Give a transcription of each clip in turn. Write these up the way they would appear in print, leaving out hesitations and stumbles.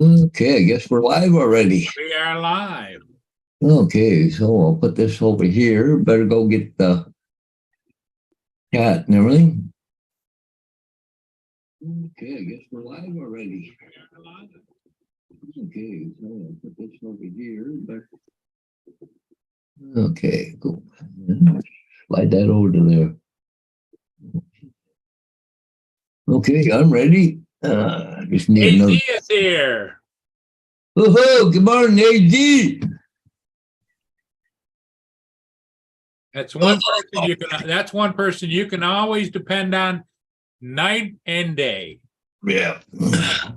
Okay, I guess we're live already. We are live. Okay, so I'll put this over here. Better go get the cat and everything. Okay, I guess we're live already. Okay, so I'll put this over here. Okay, cool. Slide that over to there. Okay, I'm ready. Just need AZ another. is here. Oh, good morning, AZ. That's one person you can. That's one person you can always depend on, night and day. Yeah,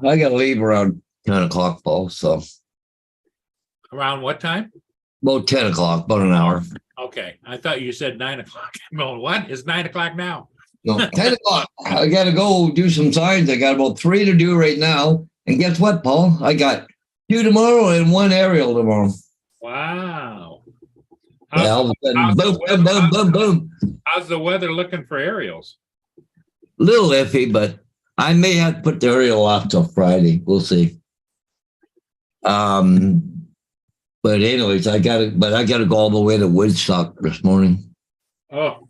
I gotta leave around 10 o'clock, Paul. So Around what time? about 10 o'clock, about an hour. Okay, I thought you said 9 o'clock. I'm going, what? It's 9 o'clock now. No, 10 o'clock. I got to go do some signs. I got about 3 to do right now. And guess what, Paul? I got 2 tomorrow and 1 aerial tomorrow. Wow. Yeah, all of a sudden, boom, boom, boom, boom, boom. How's the weather looking for aerials? Little iffy, but I may have to put the aerial off till Friday. We'll see. But anyways, I gotta go all the way to Woodstock this morning. Oh,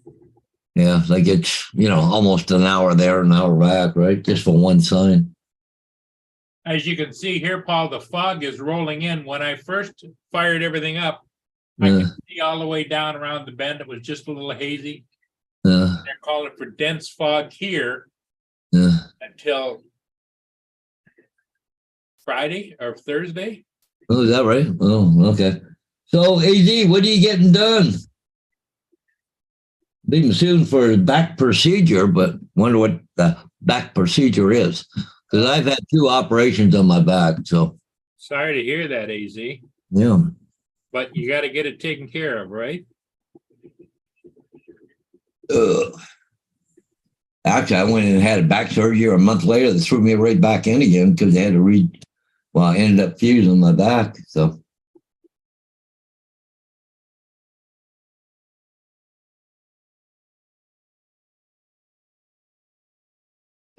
Yeah, like it's almost an hour there, an hour back, right? Just for one sign. as you can see here, Paul, the fog is rolling in. When I first fired everything up, I Yeah, could see all the way down around the bend. It was just a little hazy. yeah, They're calling for dense fog here yeah. until Friday or Thursday. Oh, is that right? Oh, okay. So, AZ, what are you getting done? Being soon for his back procedure, but wonder what the back procedure is. Because I've had 2 operations on my back. So, Sorry to hear that, AZ, yeah. but you got to get it taken care of, right? Actually, I went and had a back surgery a month later. They threw me right back in again because they had to I ended up fusing my back. So,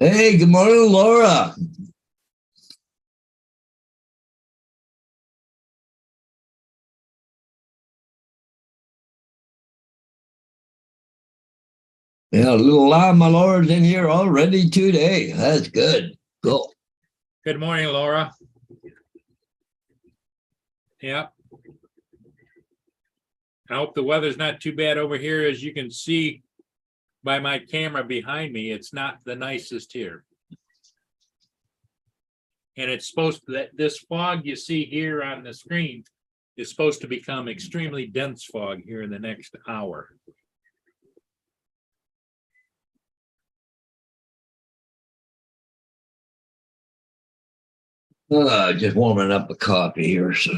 hey, good morning, Laura. Yeah, a little lot, my Laura's in here already today. That's good. Cool. Good morning, Laura. Yep. I hope the weather's not too bad over here. As you can see by my camera behind me, it's not the nicest here. And it's supposed to, that this fog you see here on the screen is supposed to become extremely dense fog here in the next hour. Just warming up a coffee here. So.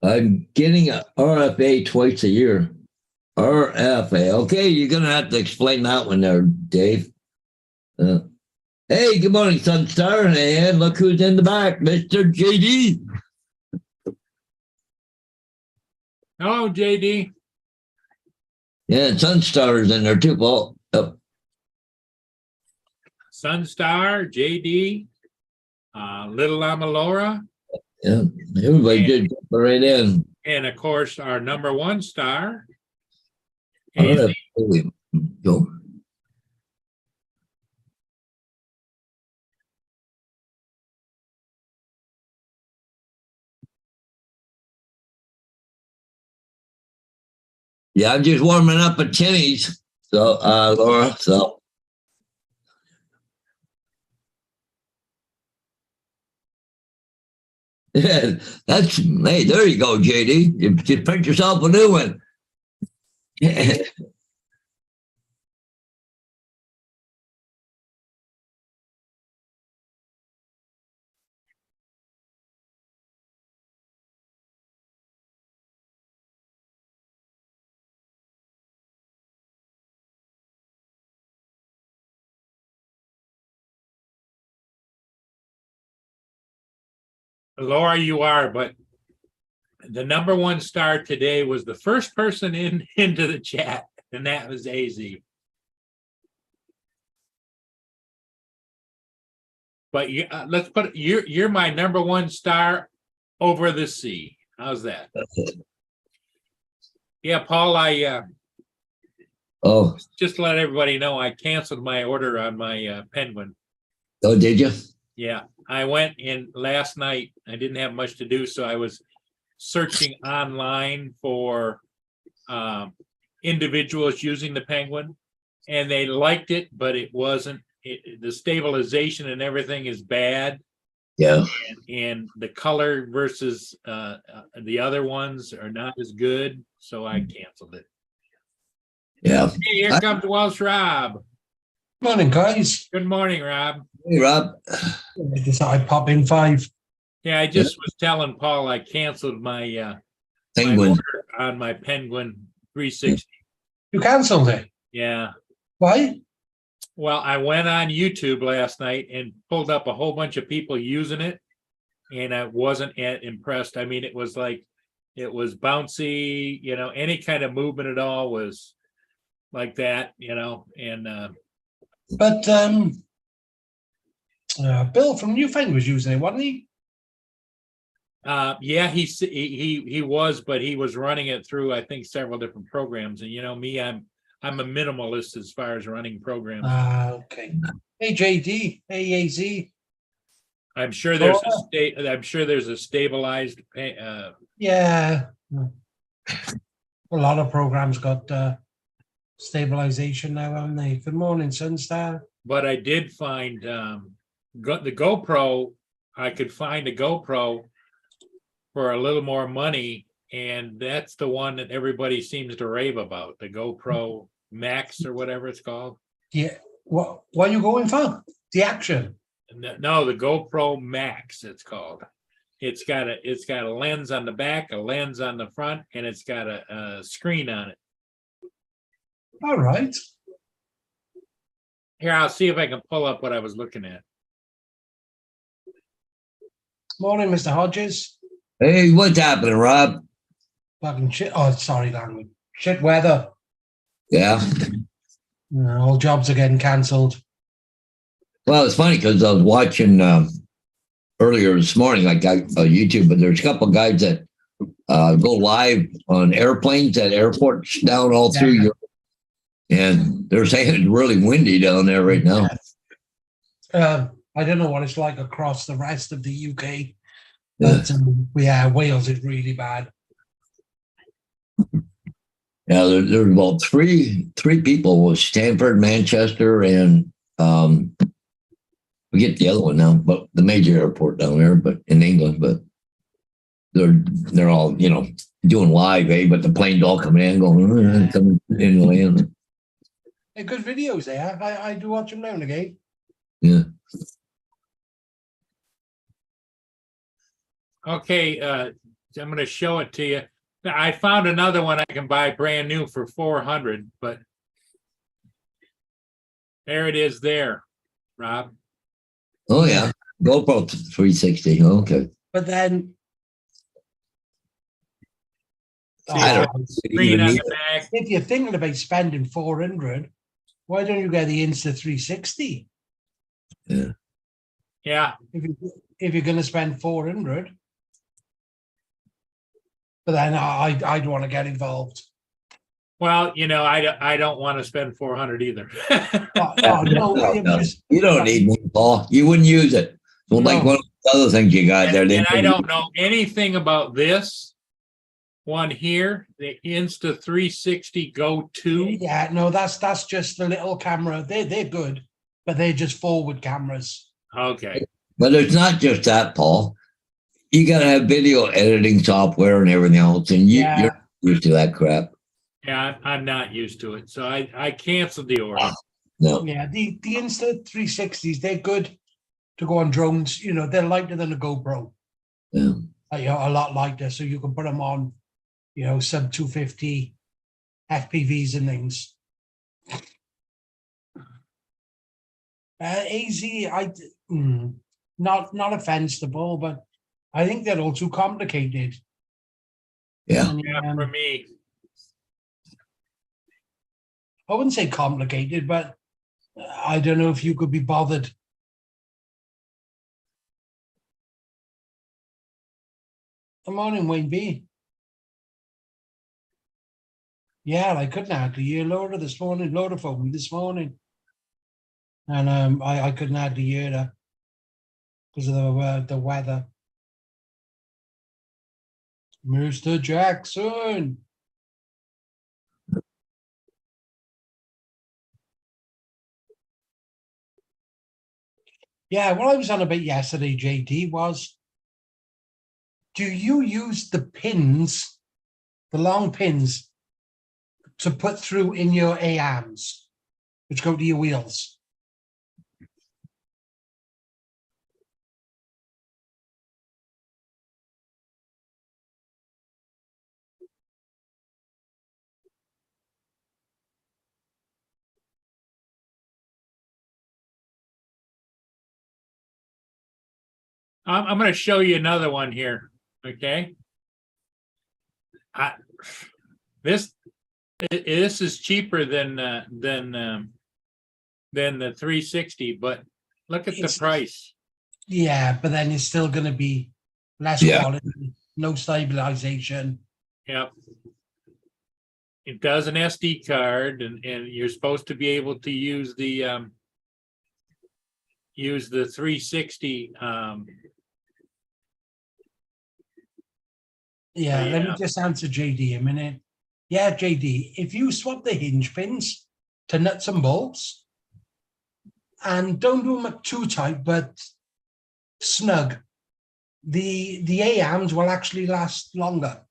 I'm getting a RFA twice a year. RFA. Okay, you're going to have to explain that one there, Dave. Hey, good morning, Sunstar. And look who's in the back, Mr. JD. Oh, JD. Yeah, Sunstar's in there too, Paul. Oh. Sunstar, JD, Little Llama Laura. Yeah, everybody did jump right in. And of course, our number 1 star. Go. Yeah, I'm just warming up at Cheney's. So, Laura, so. Yeah, hey, there you go, JD. You just print yourself a new one. Laura, you are, but the number 1 star today was the first person into the chat, and that was AZ. But let's put you're my number one star over the sea. How's that? Yeah, Paul, Oh, just to let everybody know, I canceled my order on my Penguin. oh, did you? Yeah, I went in last night. I didn't have much to do, so I was searching online for individuals using the Penguin, and they liked it, but it wasn't. The stabilization and everything is bad, Yeah. and the color versus the other ones are not as good, so I canceled it. Yeah. Hey, here comes Welsh Rob. Morning, guys. Good morning, Rob. Hey, Rob. I decided I'd pop in 5. Yeah, I just was telling Paul I canceled my Penguin. order on my Penguin 360. You cancelled it. Yeah. Why? Well, I went on YouTube last night and pulled up a whole bunch of people using it, and I wasn't impressed. I mean, it was bouncy, any kind of movement at all was like that, and But Bill from Newfoundland was using it, wasn't he? yeah, he was, but he was running it through, I think, several different programs. And me, I'm a minimalist as far as running programs. Okay. AJD, AAZ. I'm sure there's a stabilized Yeah. A lot of programs got stabilization now, haven't they? Good morning, Sunstar. but I did find the GoPro. I could find a GoPro for a little more money, and that's the one that everybody seems to rave about, the GoPro Max or whatever it's called. Yeah. What are you going for? The action. No, the GoPro Max, it's called. It's got a lens on the back, a lens on the front, and it's got a screen on it. All right. Here, I'll see if I can pull up what I was looking at. Morning, Mr. Hodges. Hey, what's happening, Rob? Fucking shit. Oh, sorry, language. Shit weather. Yeah. All jobs are getting cancelled. Well, it's funny because I was watching earlier this morning, like YouTube, but there's a couple of guys that go live on airplanes at airports down all through Europe. And they're saying it's really windy down there right now. I don't know what it's like across the rest of the UK, but Wales is really bad. Yeah, there's about three people with Stanford, Manchester, and forget the other one now, but the major airport down there, but in England, but they're all doing live, but the planes all coming in, coming in the land. They're good videos there. I do watch them now and again. Yeah. Okay, I'm going to show it to you. I found another one I can buy brand new for $400, but there it is there, Rob. Oh, yeah. GoPro 360. Okay. But then I don't Screen on the back. if you're thinking about spending 400, why don't you get the Insta 360? Yeah. Yeah. If you're going to spend 400. But then I'd want to get involved. Well, I don't want to spend 400 either. No, you don't need one, Paul. You wouldn't use it. So like one of the other things you got there. And I don't know anything about this one here, the Insta 360 Go 2. Yeah, no, that's just the little camera. They're good, but they're just forward cameras. Okay. But it's not just that, Paul. You got to have video editing software and everything else, and you're used to that crap. Yeah, I'm not used to it, so I canceled the order. No. Yeah, the Insta 360s, they're good to go on drones. They're lighter than a GoPro. Yeah. A lot lighter, so you can put them on, sub 250 FPVs and things. AZ, not offense to Paul, but I think they're all too complicated. Yeah. Yeah, for me. I wouldn't say complicated, but I don't know if you could be bothered. Good morning, Wayne B. Yeah, I couldn't hardly hear Laura this morning. Laura phoned me this morning. And I couldn't hardly hear her because of the weather. Mr. Jackson. Yeah, what I was on about yesterday, JD, was do you use the pins, the long pins, to put through in your AMs, which go to your wheels? I'm going to show you another one here. Okay. This is cheaper than the 360, but look at the It's- price. Yeah, but then it's still going to be less Yeah. quality, no stabilization. Yep. It does an SD card, and you're supposed to be able to use the 360. Yeah, let me Yeah. just answer JD a minute. Yeah, JD, if you swap the hinge pins to nuts and bolts, and don't do them too tight, but snug, the AMs will actually last longer.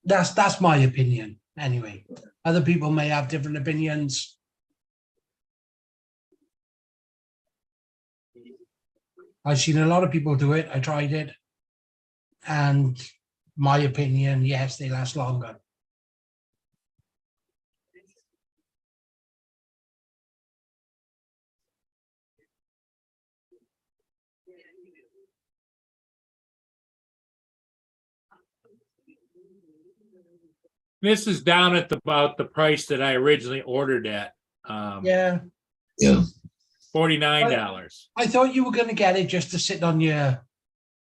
That's my opinion, anyway. Other people may have different opinions. I've seen a lot of people do it. I tried it. And my opinion, yes, they last longer. This is down at about the price that I originally ordered at. Yeah, Yeah. $49. I thought you were going to get it just to sit on your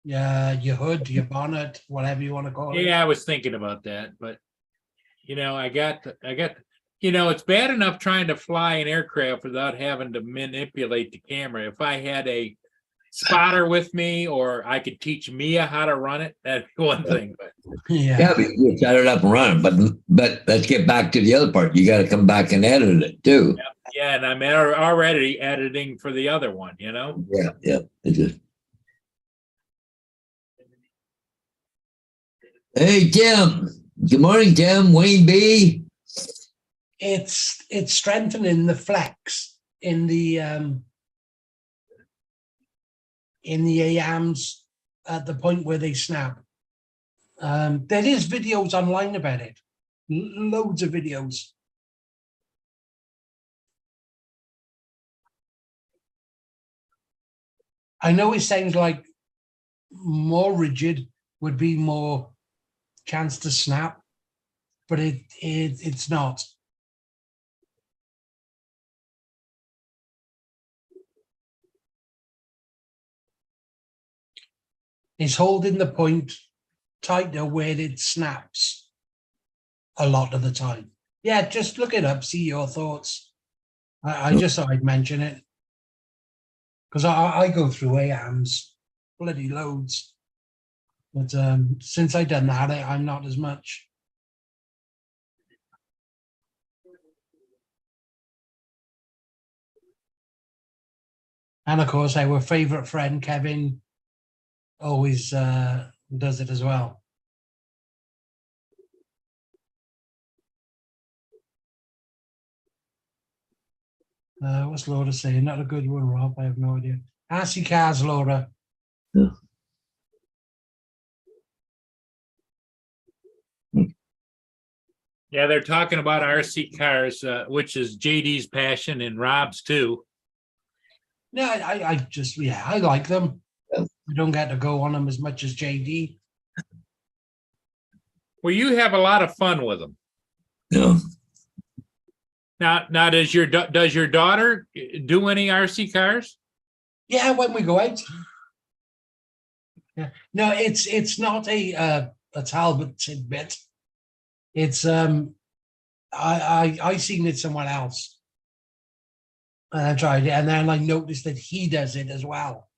hood, your bonnet, whatever you want to call it. Yeah, I was thinking about that, but I got, it's bad enough trying to fly an aircraft without having to manipulate the camera. If I had a spotter with me, or I could teach Mia how to run it, that'd be one thing. But Yeah, but you set it up and run it. But let's get back to the other part. You got to come back and edit it too. yeah, and I'm already editing for the other one. Yeah. It just. Hey, Tim. Good morning, Tim. Wayne B. It's strengthening the flex in the AMs at the point where they snap. There is videos online about it, loads of videos. I know it sounds like more rigid would be more chance to snap, but it's not. It's holding the point tighter where it snaps a lot of the time. Yeah, just look it up, see your thoughts. I just thought I'd mention it because I go through AMs, bloody loads. But since I've done that, I'm not as much. And of course, our favorite friend, Kevin, always does it as well. What's Laura saying? Not a good one, Rob. I have no idea. RC cars, Laura. Yeah. Yeah, they're talking about RC cars, which is JD's passion and Rob's too. No, I just, yeah, I like them. Yeah. We don't get to go on them as much as JD. Well, you have a lot of fun with them. Yeah. Now, does your daughter do any RC cars? Yeah, when we go out. Yeah. No, it's not a Talbot tidbit. It's I seen it somewhere else. And I tried it, and then I noticed that he does it as well.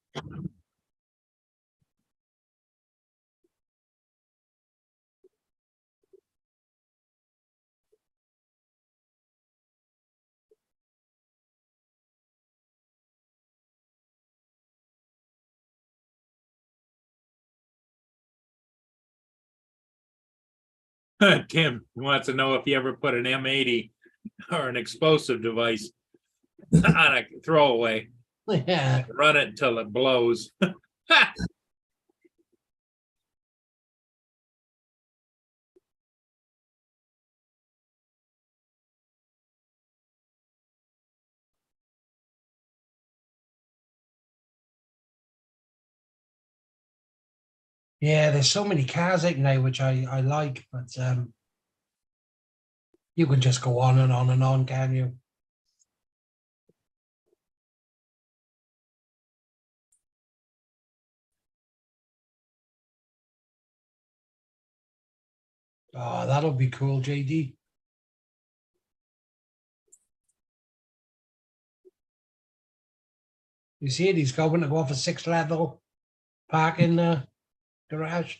Tim wants to know if you ever put an M80 or an explosive device on a throwaway, Yeah. run it until it blows. Yeah, there's so many cars out now which I like, but you can just go on and on and on, can you? Oh, that'll be cool, JD. You see it? He's going to go off a 6th level parking garage.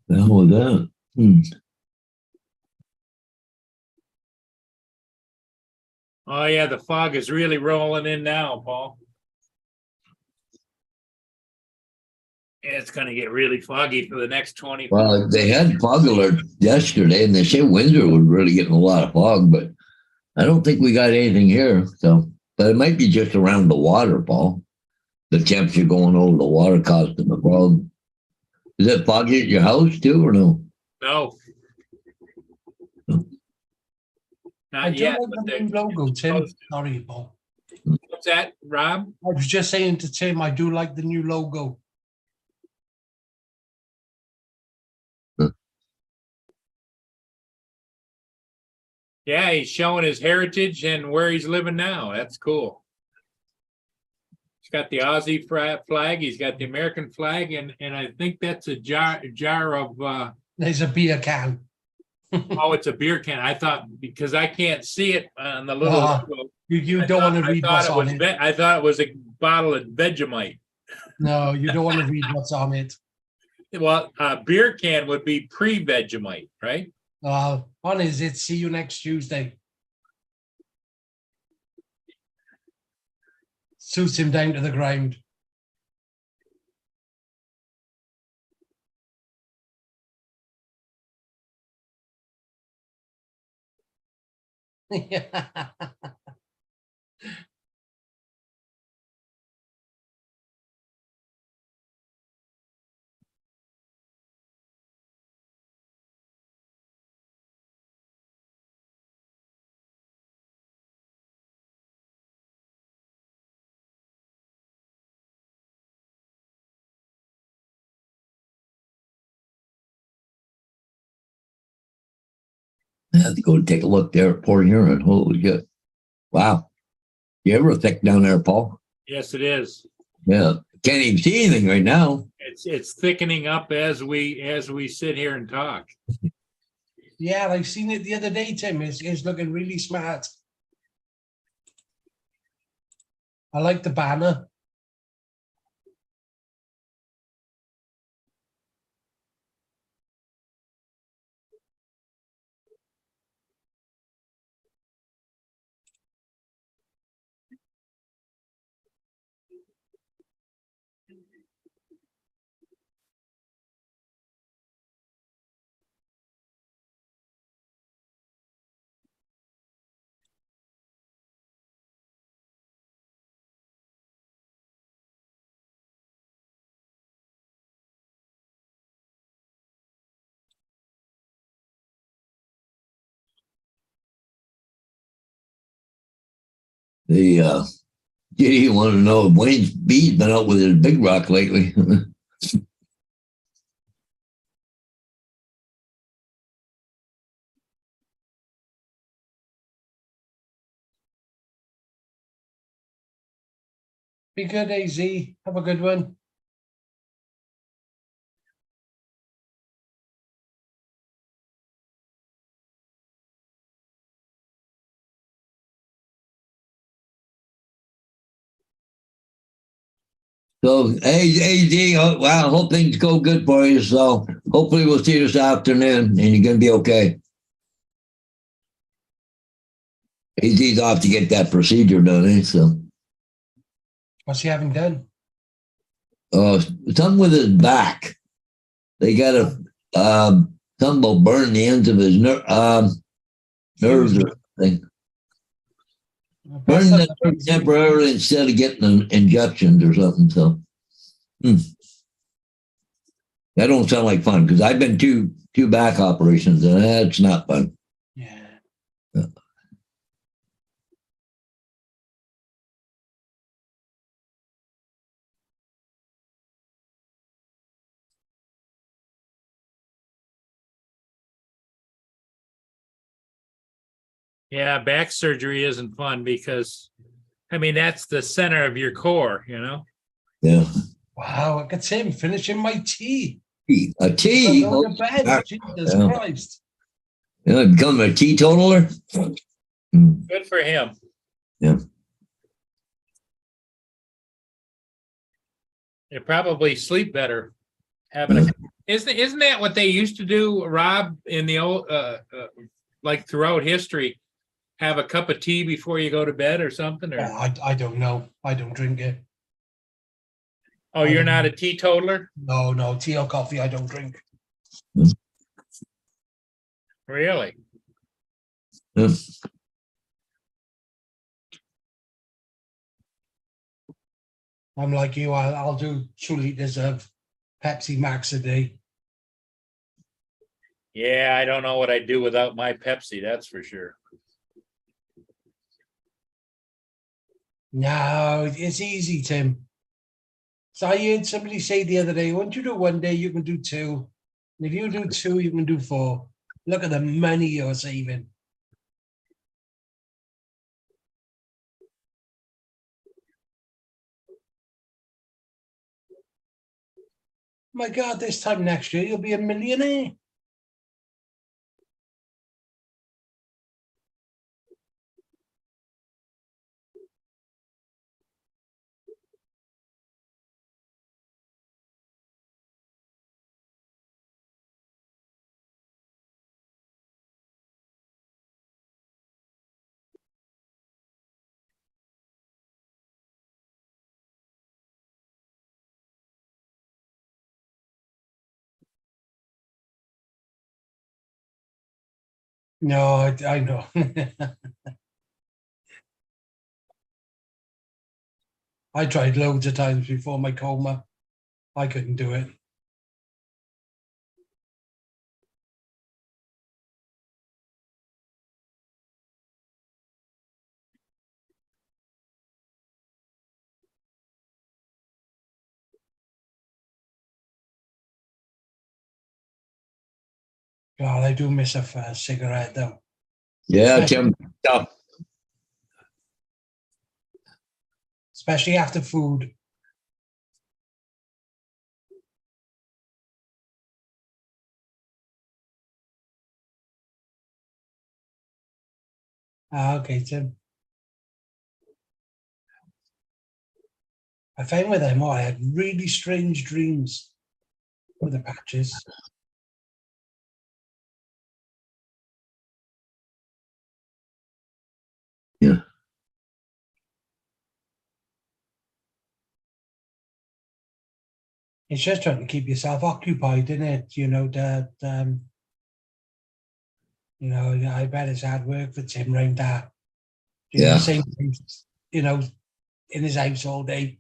The hell with that? Oh yeah, the fog is really rolling in now, Paul. It's gonna get really foggy for the next 20. Well, they had fog alert yesterday, and they say Windsor was really getting a lot of fog, but I don't think we got anything here. So, but it might be just around the water, Paul. The temperature going over the water causing the fog. Is it foggy at your house too, or no? No. No. I Not do yet, like but the they're new logo, Tim. supposed to. Sorry, Paul. What's that, Rob? I was just saying to Tim, I do like the new logo. Yeah, he's showing his heritage and where he's living now. That's cool. He's got the Aussie flag. He's got the American flag, and I think that's a jar of. There's a beer can. Oh, it's a beer can. I thought because I can't see it on the little. Logo, You don't want to read what's on it. I thought it was a bottle of Vegemite. No, you don't want to read what's on it. Well, a beer can would be pre-Vegemite, right? On is it? See you next Tuesday. Suits him down to the ground. Yeah. I have to go take a look there at Port Huron. Holy shit. Wow. You ever thick down there, Paul? Yes, it is. Yeah. Can't even see anything right now. It's thickening up as we sit here and talk. Yeah, I've seen it the other day, Tim. It's looking really smart. I like the banner. The you want to know if Wayne's B's been out with his big rock lately. Be good, AZ. Have a good one. So, hey, AD, well, I hope things go good for you. So, hopefully, we'll see you this afternoon and you're going to be okay. AD's off to get that procedure done, eh? So, What's he having done? something with his back. They got a, something will burn the ends of his nerves or something. Burn the nerve temporarily instead of getting an injections or something. So, that don't sound like fun because I've been two back operations and that's not fun. Yeah. Yeah, back surgery isn't fun because, I mean, that's the center of your core, you know? Yeah. Wow, look at him finishing my tea. A tea. Go to bed. Jesus Christ. You know, become a teetotaler. Good for him. Yeah. You probably sleep better having a. Isn't that what they used to do, Rob, in the old like throughout history? Have a cup of tea before you go to bed or something? Or I don't know. I don't drink it. oh, you're not a teetotaler? No, tea or coffee, I don't drink. Really? Yeah. I'm like you, I'll do 2 liters of Pepsi Max a day. Yeah, I don't know what I'd do without my Pepsi, that's for sure. No, it's easy, Tim. So I heard somebody say the other day, once you do 1 day, you can do 2. And if you do 2, you can do 4. Look at the money you're saving. My God, this time next year, you'll be a millionaire. No, I know. I tried loads of times before my coma. I couldn't do it. God, I do miss a cigarette though. Yeah, Especially, Tim. Tough. especially after food. Okay, Tim. I found with them all, I had really strange dreams with the patches. Yeah. It's just trying to keep yourself occupied, isn't it? You know, that I bet it's hard work for Tim round that. Doing Yeah. the same things, in his house all day.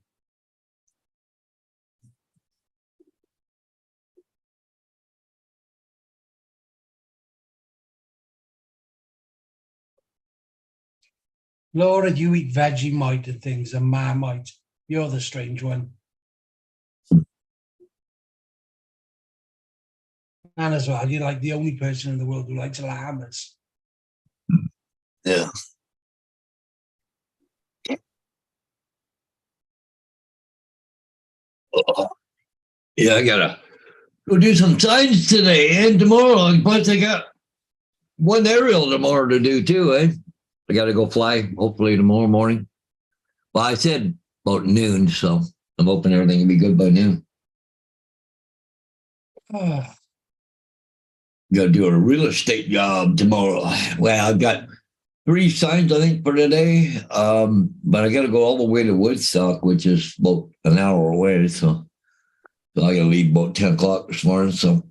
Laura, you eat Vegemite and things, and Marmite. You're the strange one. And as well, you're like the only person in the world who likes llamas. Yeah. Oh, yeah, I gotta go do some signs today and tomorrow. Plus, I got one aerial tomorrow to do too, eh? I gotta go fly hopefully tomorrow morning. Well, I said about noon, so I'm hoping everything will be good by noon. Oh, Gotta do a real estate job tomorrow. Well, I've got 3 signs, I think, for today. But I gotta go all the way to Woodstock, which is about an hour away. So I gotta leave about 10 o'clock this morning. So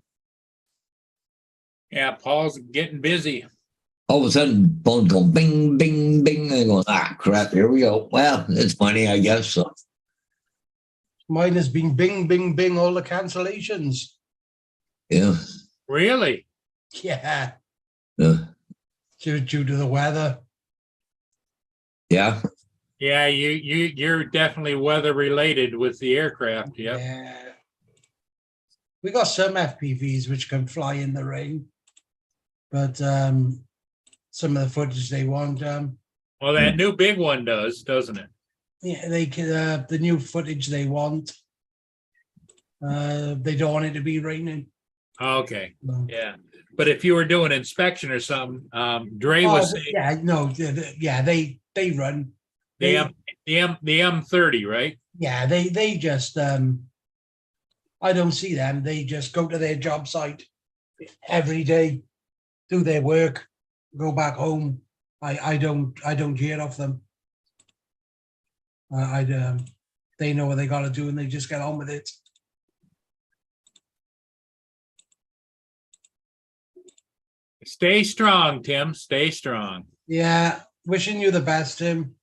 Yeah, Paul's getting busy. all of a sudden, phone's going bing, bing, bing. And going, crap, here we go. Well, it's funny, I guess. So mine has been bing, bing, bing, all the cancellations. yeah. Really? Yeah, Yeah. due to the weather. Yeah. Yeah, you're definitely weather related with the aircraft. Yep. Yeah. We got some FPVs which can fly in the rain, but some of the footage they want, Well, that new big one does, doesn't it? yeah, they can the new footage they want. They don't want it to be raining. Okay, So- yeah. But if you were doing inspection or something, Dre was saying yeah, no, yeah, they run. the M30, right? Yeah, they just I don't see them. They just go to their job site every day, do their work, go back home. I don't hear of them. They know what they got to do and they just get on with it. Stay strong, Tim. Stay strong. Yeah, wishing you the best, Tim.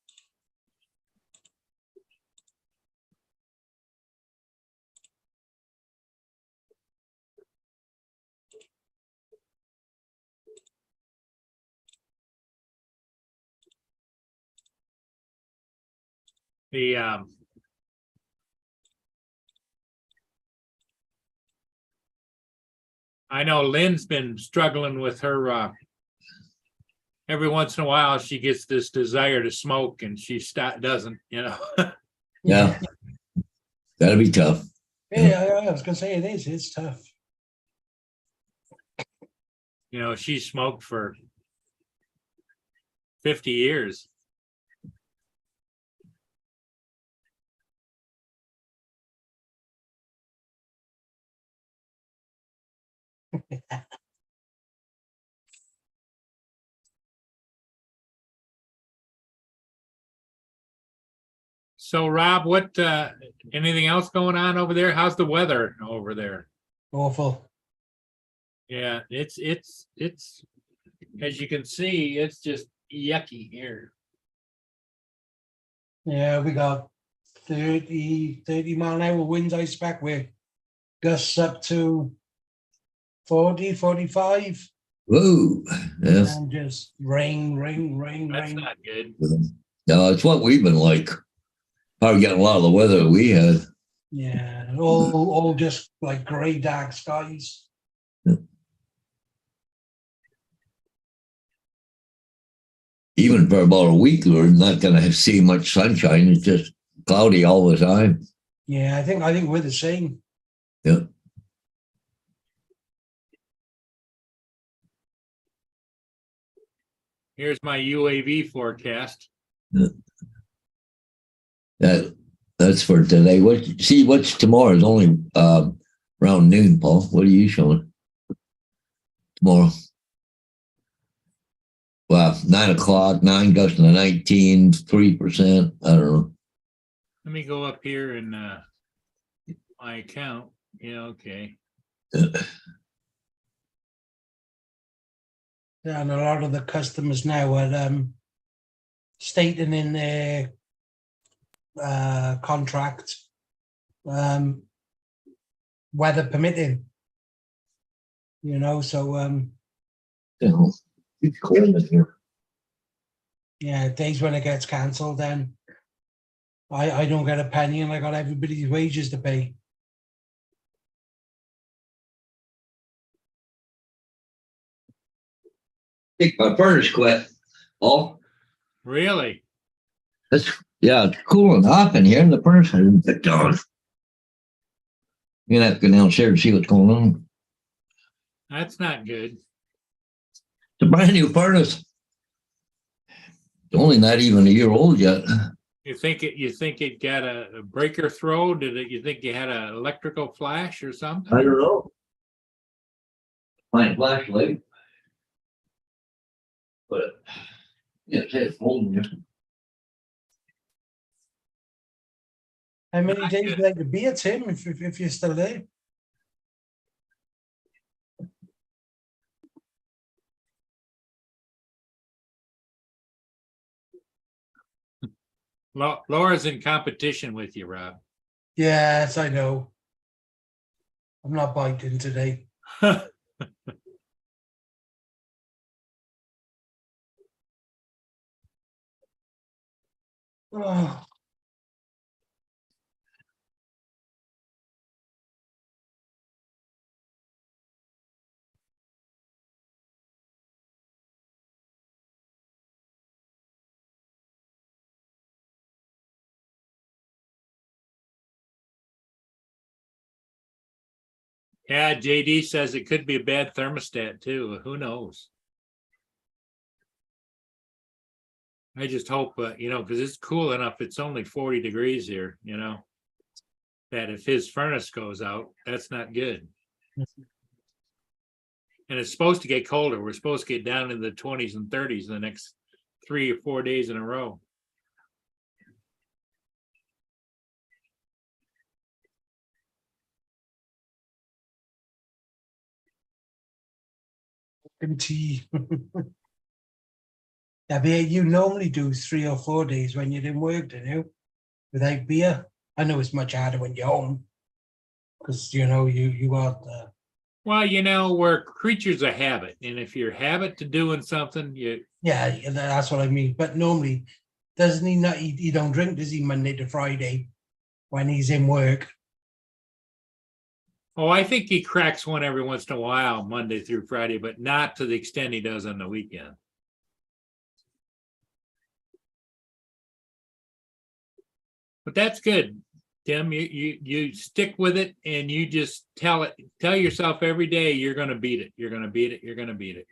The I know Lynn's been struggling with her. Every once in a while, she gets this desire to smoke, and she doesn't. You know. Yeah. That'll be tough. Yeah, I was gonna say it is. It's tough. You know, she smoked for 50 years. So, Rob, what? Anything else going on over there? How's the weather over there? Awful. Yeah, it's as you can see, it's just yucky here. Yeah, we got 30 mile an hour winds, I expect. We're gusts up to 40, 45. Whoa. Yes. And just rain. That's not good. No, it's what we've been like. Probably getting a lot of the weather we had. Yeah, and all just like gray, dark skies. Even for about a week, we're not going to see much sunshine. It's just cloudy all the time. Yeah, I think we're the same. Yeah. Here's my UAV forecast. That's for today. What's tomorrow? It's only around noon, Paul. What are you showing tomorrow? Well, 9 o'clock, 9 gusts to 19, 3%. I don't know. Let me go up here and my account. Yeah, okay. Yeah, and a lot of the customers now are stating in their contract, weather permitting. You know, so It's cold in here. Yeah, days when it gets cancelled, then I don't get a penny and I got everybody's wages to pay. think my furnace quit. Oh, Really? yeah, it's cooling off in here. The furnace hasn't picked on. You're gonna have to go downstairs and see what's going on. That's not good. It's a brand new furnace. It's only not even a year old yet. You think it got a breaker throw? You think you had an electrical flash or something? I don't know. My flashlight. But yeah, it's holding you. How many days would like to be at Tim if you're still there? Laura's in competition with you, Rob. Yes, I know. I'm not biting today. Oh, Yeah, JD says it could be a bad thermostat too. Who knows? I just hope, because it's cool enough. It's only 40 degrees here, that if his furnace goes out, that's not good. And it's supposed to get colder. We're supposed to get down in the 20s and 30s in the next 3 or 4 days in a row. tea. Yeah, but you normally do 3 or 4 days when you're in work, don't you? Without beer. I know it's much harder when you're home. Because you are Well, we're creatures of habit. And if you're habit to doing something, yeah, that's what I mean. But normally, doesn't he not he don't drink, does he, Monday to Friday when he's in work? I think he cracks one every once in a while, Monday through Friday, but not to the extent he does on the weekend. But that's good, Tim. You stick with it and you just tell yourself every day you're going to beat it. You're going to beat it. You're going to beat it.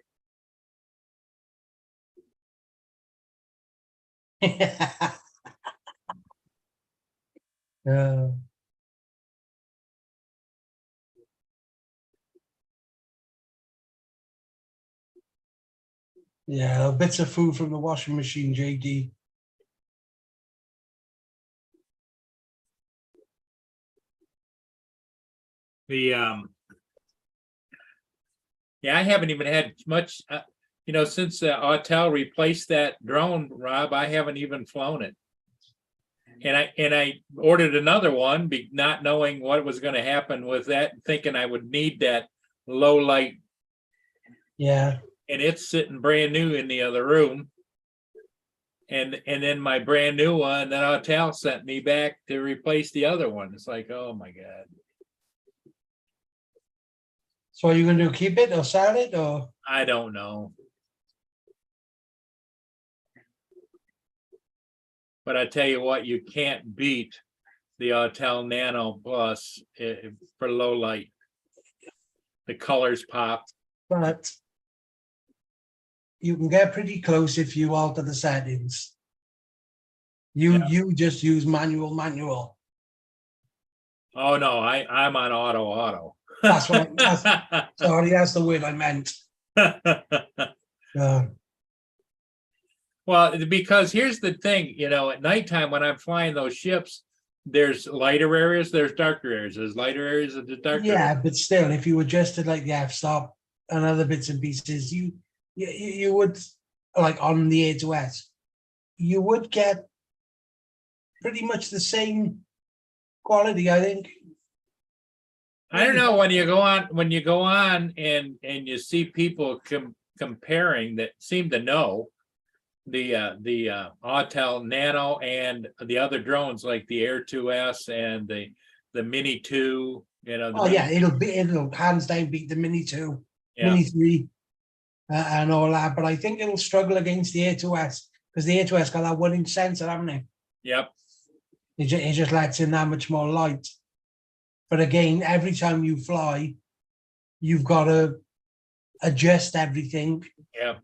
Yeah, bits of food from the washing machine, JD. Yeah, I haven't even had much, since Autel replaced that drone, Rob, I haven't even flown it. And I ordered another one, not knowing what was going to happen with that, thinking I would need that low light. Yeah. And it's sitting brand new in the other room. And then my brand new one that Autel sent me back to replace the other one. It's like, oh my God. So are you going to keep it or sell it or? I don't know. But I tell you what, you can't beat the Autel Nano Plus for low light. The colors pop. But you can get pretty close if you alter the settings. You just use manual. Oh no, I'm on auto. That's what. Sorry, that's the word I meant. Well, because here's the thing, at nighttime when I'm flying those ships, there's lighter areas, there's darker areas, there's lighter areas, and there's darker. Yeah, but still, if you adjusted like the f-stop and other bits and pieces, you would, like on the A2S, you would get pretty much the same quality, I think. I don't know, when you go on and you see people comparing that seem to know, the Autel Nano and the other drones like the Air 2S and the Mini 2, you know. the Oh Mini- yeah, it'll hands down beat the Mini 2, Yeah, Mini 3, and all that. But I think it'll struggle against the A2S because the A2S got that 1-inch sensor, haven't it? yep. It just lets in that much more light. But again, every time you fly, you've got to adjust everything. Yeah.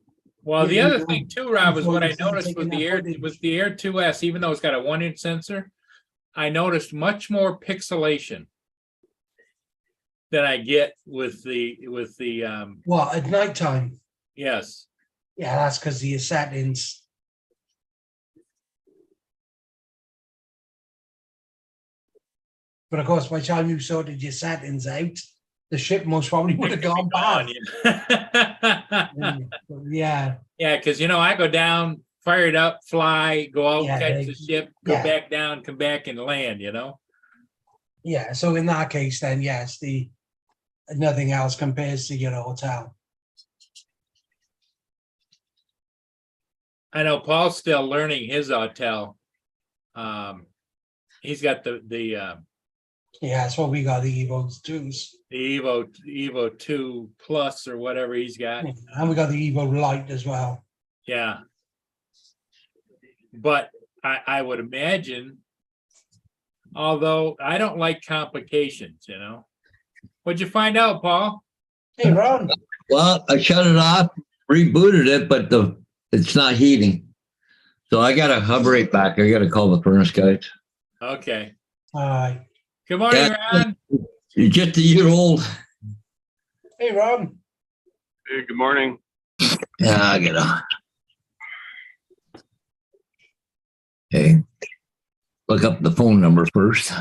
Well, the You other know, thing too, Rob, is before what you I start noticed taking with that the Air 2S, even though it's got a 1-inch sensor, I noticed much more pixelation than I get with the Well, at nighttime, yes. yeah, that's because of your settings. But of course, by the time you sorted your settings out, the ship most probably would have gone bad. Yeah, Yeah, because I go down, fire it up, fly, go out, Yeah, catch the ship, go yeah. back down, come back and land, yeah. So in that case, then yes, nothing else compares to your hotel. I know Paul's still learning his hotel. He's got the Yeah, that's what we got the Evos twos, Evo 2 Plus or whatever he's got. and we got the Evo Light as well. Yeah. But I would imagine, although I don't like complications, What'd you find out, Paul? Hey, Ron. Well, I shut it off, rebooted it, but it's not heating. So I got to hover it back. I got to call the furnace guys. Okay. All right. Good morning, Ron. You're just a year old. Hey, Ron. Hey, good morning. Yeah, I get on. Okay. Look up the phone number first.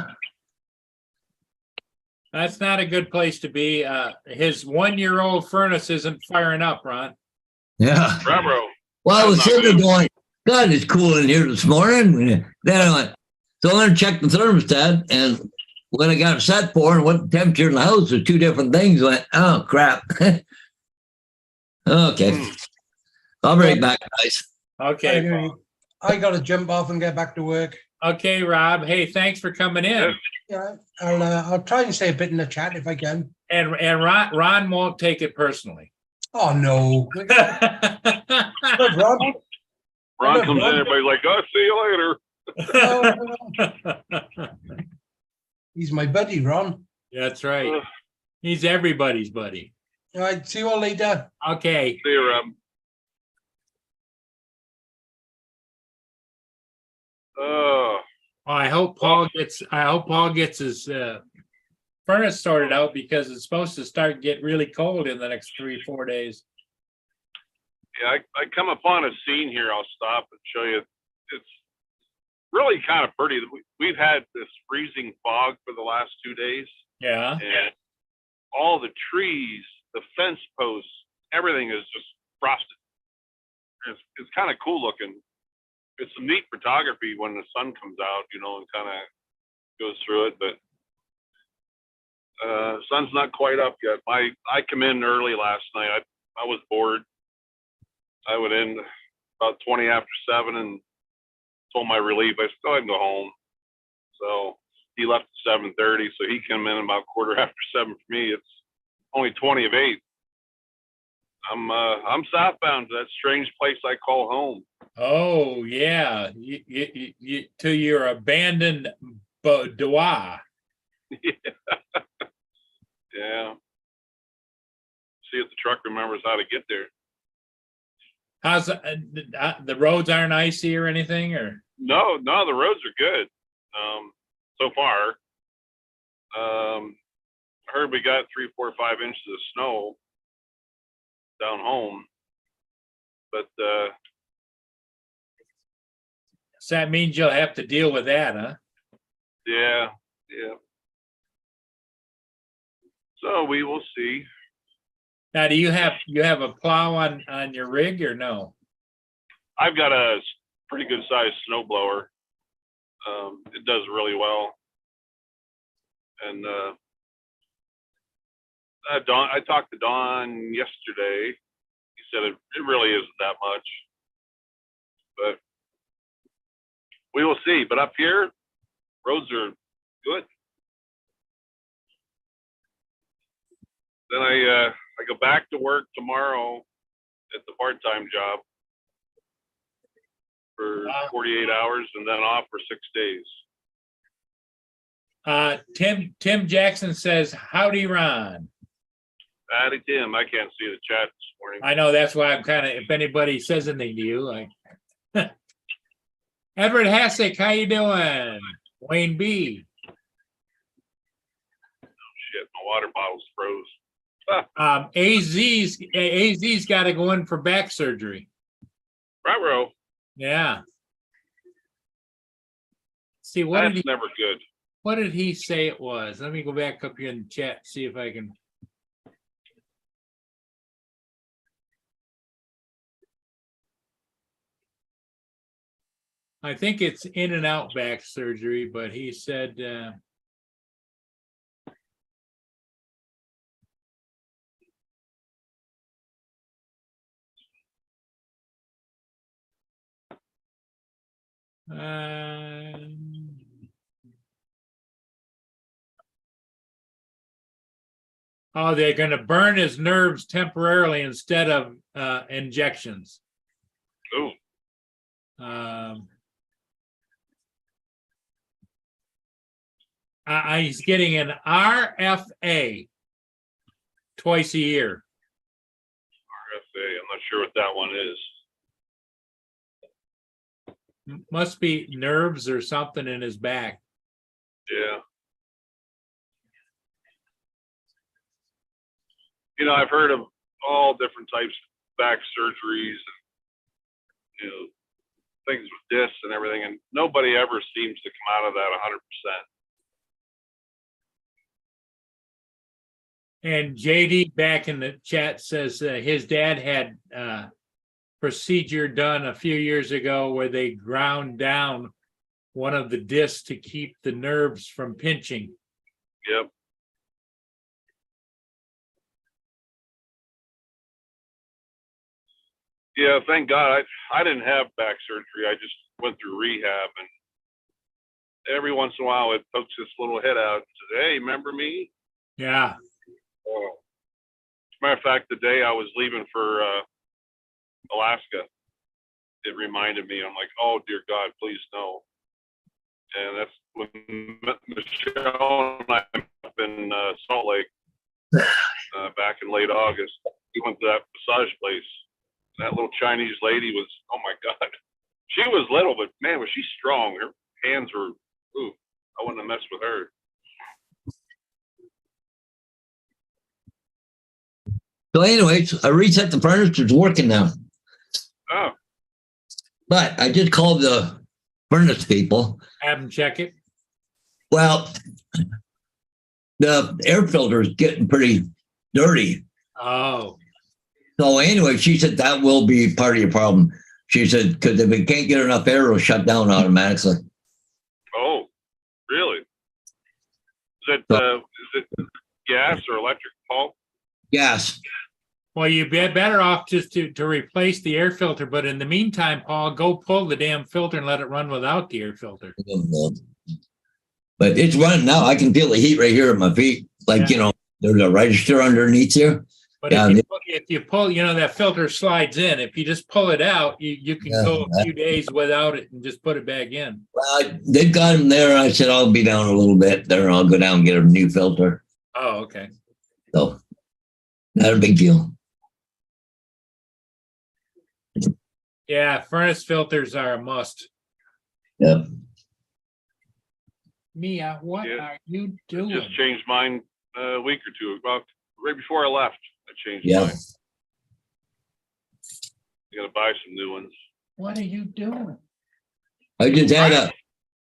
That's not a good place to be. His 1-year-old furnace isn't firing up, Ron. Yeah. Bravo. Well, I was sitting there going, God, it's cool in here this morning. Then I went, so I'm going to check the thermostat. And when I got it set for and what the temperature in the house was 2 different things, I went, oh, crap. Okay. I'll be right back, guys. Okay. Anyway, I got to jump off and get back to work. Okay, Rob. Hey, thanks for coming in. Yeah, I'll try and stay a bit in the chat if I can. And Ron won't take it personally. Oh no, Look, Ron. Ron comes in, everybody's like, oh, see you later. He's my buddy, Ron. That's right. He's everybody's buddy. All right, see you all later. Okay. See you, Rob. I hope Paul gets his furnace sorted out because it's supposed to start get really cold in the next 3-4 days. Yeah, I come upon a scene here. I'll stop and show you. It's really kind of pretty. We've had this freezing fog for the last 2 days. Yeah. And all the trees, the fence posts, everything is just frosted. It's kind of cool looking. It's some neat photography when the sun comes out, and kind of goes through it. But sun's not quite up yet. I come in early last night. I was bored. I went in about 20 after 7 and told my relief I still had to go home. So he left at 7:30. So he came in about 7:15 for me. It's only 20 of 8. I'm southbound to that strange place I call home. Oh yeah, you to your abandoned boudoir. Yeah. See if the truck remembers how to get there. How's the roads aren't icy or anything, or? No, the roads are good. So far. I heard we got 3, 4, 5 inches of snow down home, but So that means you'll have to deal with that, huh? yeah. So we will see. Now, do you have a plow on your rig or no? I've got a pretty good sized snow blower. It does really well. And I talked to Don yesterday. He said it really isn't that much. but we will see. But up here, roads are good. Then I go back to work tomorrow at the part-time job for 48 hours and then off for 6 days. Tim Jackson says, howdy, Ron. Howdy, Tim. I can't see the chat this morning. I know, that's why I'm kind of, if anybody says anything to you, like. Edward Hassick, how you doing? Wayne B. Shit, my water bottle's froze. AZ's got to go in for back surgery. Right, Yeah. See, what that's did he, never good. what did he say it was? Let me go back up here in the chat, see if I can. I think it's in and out back surgery, but he said, oh, they're going to burn his nerves temporarily instead of injections. Ooh, He's getting an RFA twice a year. RFA. I'm not sure what that one is. Must be nerves or something in his back. Yeah. You know, I've heard of all different types of back surgeries and, you know, things with discs and everything, and nobody ever seems to come out of that 100%. And JD back in the chat says his dad had procedure done a few years ago where they ground down one of the discs to keep the nerves from pinching. Yep. Yeah, thank God. I didn't have back surgery. I just went through rehab, and every once in a while it pokes this little head out and says, "Hey, remember me?" Yeah. As a matter of fact, the day I was leaving for Alaska, it reminded me. I'm like, "Oh dear God, please no." And that's when Michelle and I up in Salt Lake back in late August. We went to that massage place. That little Chinese lady was, oh my God. She was little, but man, was she strong. Her hands were, ooh, I wouldn't have messed with her. So anyways, I reset the furnace. It's working now. Oh, But I just called the furnace people. Have him check it. Well, the air filter is getting pretty dirty. Oh, So anyway, she said that will be part of your problem. She said, because if it can't get enough air, it'll shut down automatically. oh, really? Is it gas or electric, Paul? Yes. well, you'd be better off just to replace the air filter. But in the meantime, Paul, go pull the damn filter and let it run without the air filter. But it's running now. I can feel the heat right here at my feet. Like, Yeah. you know, there's a register underneath here. But Yeah, if you pull, you know, that filter slides in. If you just pull it out, you can go a few days without it and just put it back in. Well, they've got them there. I said, I'll be down a little bit there. I'll go down and get a new filter. Oh, okay. So not a big deal. Yeah, furnace filters are a must. Yeah. Mia, what Yeah. are you doing? Just changed mine a week or two. Well, right before I left, I changed Yeah. mine. I gotta buy some new ones. What are you doing? I just had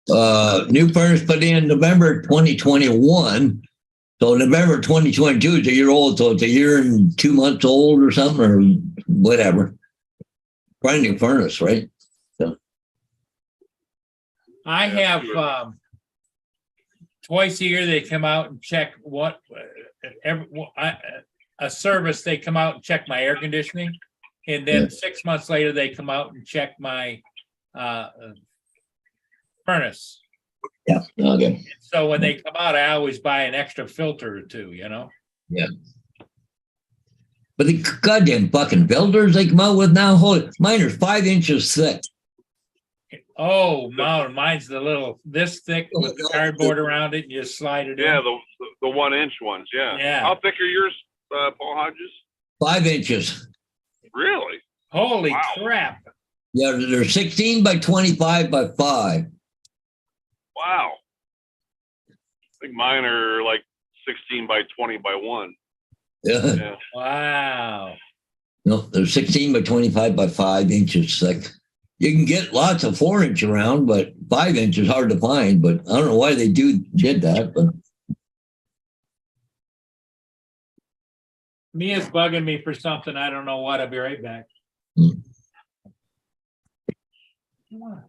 a new furnace put in November 2021. So November 2022 is a year old. So it's a year and 2 months old or something or whatever. Brand new furnace, right? I have twice a year they come out and check a service. They come out and check my air conditioning, and then 6 months later they come out and check my furnace. Yeah. Okay. So when they come out, I always buy an extra filter or two, you know? But the goddamn fucking filters they come out with now, holy, mine are 5 inches thick. Oh, mine's this thick with the cardboard around it, and you slide it in. Yeah, the 1 inch ones. Yeah. Yeah. How thick are yours, Paul Hodges? 5 inches. Really? Holy Wow. crap. Yeah, they're 16 by 25 by 5. Wow. I think mine are like 16 by 20 by 1. Yeah. Yeah. Wow. No, they're 16 by 25 by 5 inches thick. You can get lots of 4-inch around, but 5 inch is hard to find. But I don't know why they did that. But Mia's bugging me for something. I don't know what. I'll be right back. Hmm. Come on.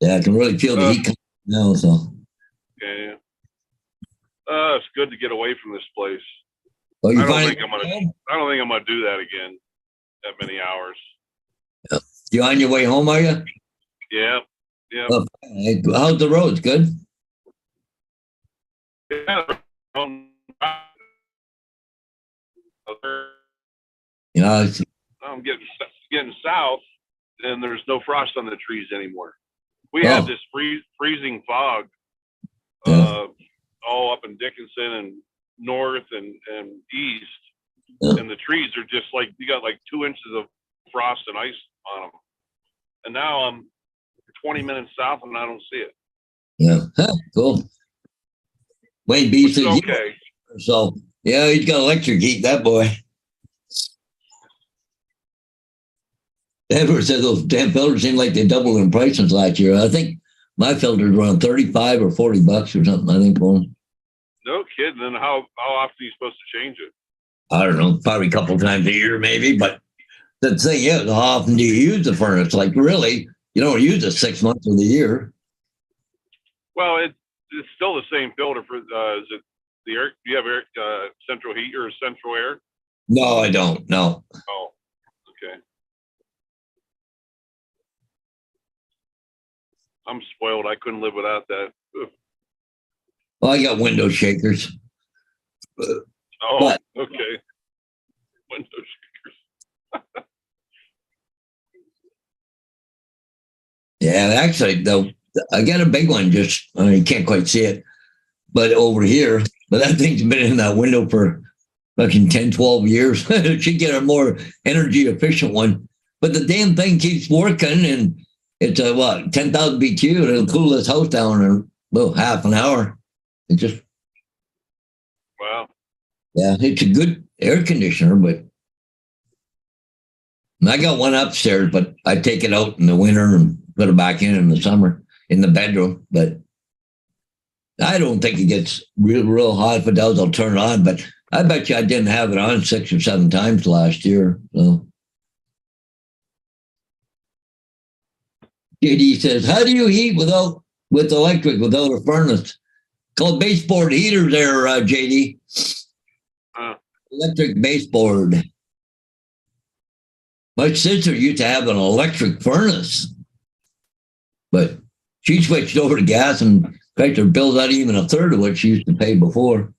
yeah, I can really feel the heat coming now. So, Yeah. It's good to get away from this place. oh, you I don't find think I'm gonna do that again. That many hours. you on your way home? Are you? Yeah. Yeah. Oh, how's the roads? Good. Yeah. Yeah, I'm getting south, and there's no frost on the trees anymore. We had this freezing fog, Yeah. all up in Dickinson and north and east, Yeah. and the trees are just like you got like 2 inches of frost and ice on them. And now I'm 20 minutes south, and I don't see it. yeah, huh, cool. Wayne B Which is says, okay. so yeah, he's got electric heat. That boy. Edward said those damn filters seem like they doubled in price since last year. I think my filters were on $35 or $40 or something. I think for them. No kidding. Then how often are you supposed to change it? I don't know, probably a couple times a year, maybe. But the thing is, how often do you use the furnace? Like, really, you don't use it 6 months of the year. Well, it's still the same filter for. Is it the air? Do you have air, central heat or central air? No, I don't. No. Oh, okay. I'm spoiled. I couldn't live without that. Ugh. Well, I got window shakers. Oh, But- okay. Window shakers. Yeah, actually, though, I got a big one. Just I mean, you can't quite see it, but over here. But that thing's been in that window for fucking 10, 12 years. Should get a more energy efficient one. But the damn thing keeps working, and it's a 10,000 BTU, and it'll cool this house down in half an hour. It just Wow. yeah, it's a good air conditioner, but I got one upstairs, but I take it out in the winter and put it back in the summer in the bedroom. But I don't think it gets real hot. If it does, I'll turn it on. But I bet you I didn't have it on 6 or 7 times last year. So JD says, "How do you heat with electric without a furnace?" Called baseboard heaters there, JD. Electric baseboard. My sister used to have an electric furnace, but she switched over to gas, and in fact, her bill's not even a third of what she used to pay before.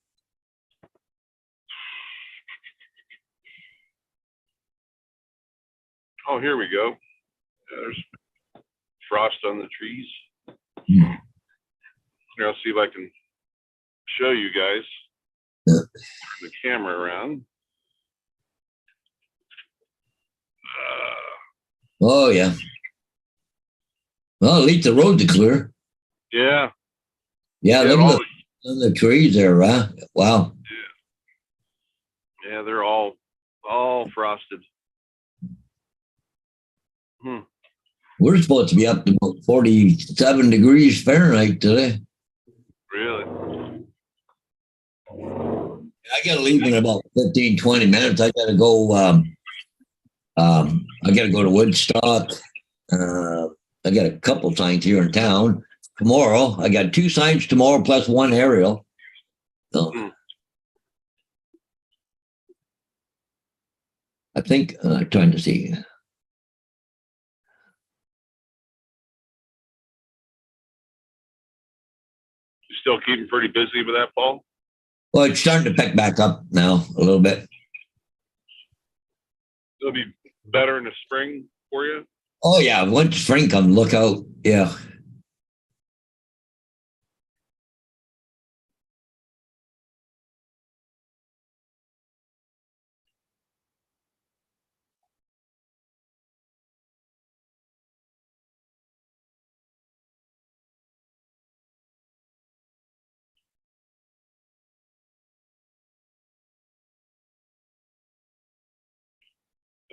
Oh, here we go. There's frost on the trees. Hmm. Here, I'll see if I can show you guys. Yeah. Turn the camera around. Oh, yeah. Well, at least the roads are clear. Yeah. Yeah, Yeah, look all at the trees there, huh? Wow. Yeah, they're all frosted. We're supposed to be up to about 47 degrees Fahrenheit today. Really? I got to leave in about 15, 20 minutes. I got to go. I got to go to Woodstock. I got a couple signs here in town. Tomorrow, I got 2 signs tomorrow plus 1 aerial. So, I think, trying to see. You still keeping pretty busy with that, Paul? Well, it's starting to pick back up now a little bit. It'll be better in the spring for you. Oh yeah, once spring comes, look out. Yeah.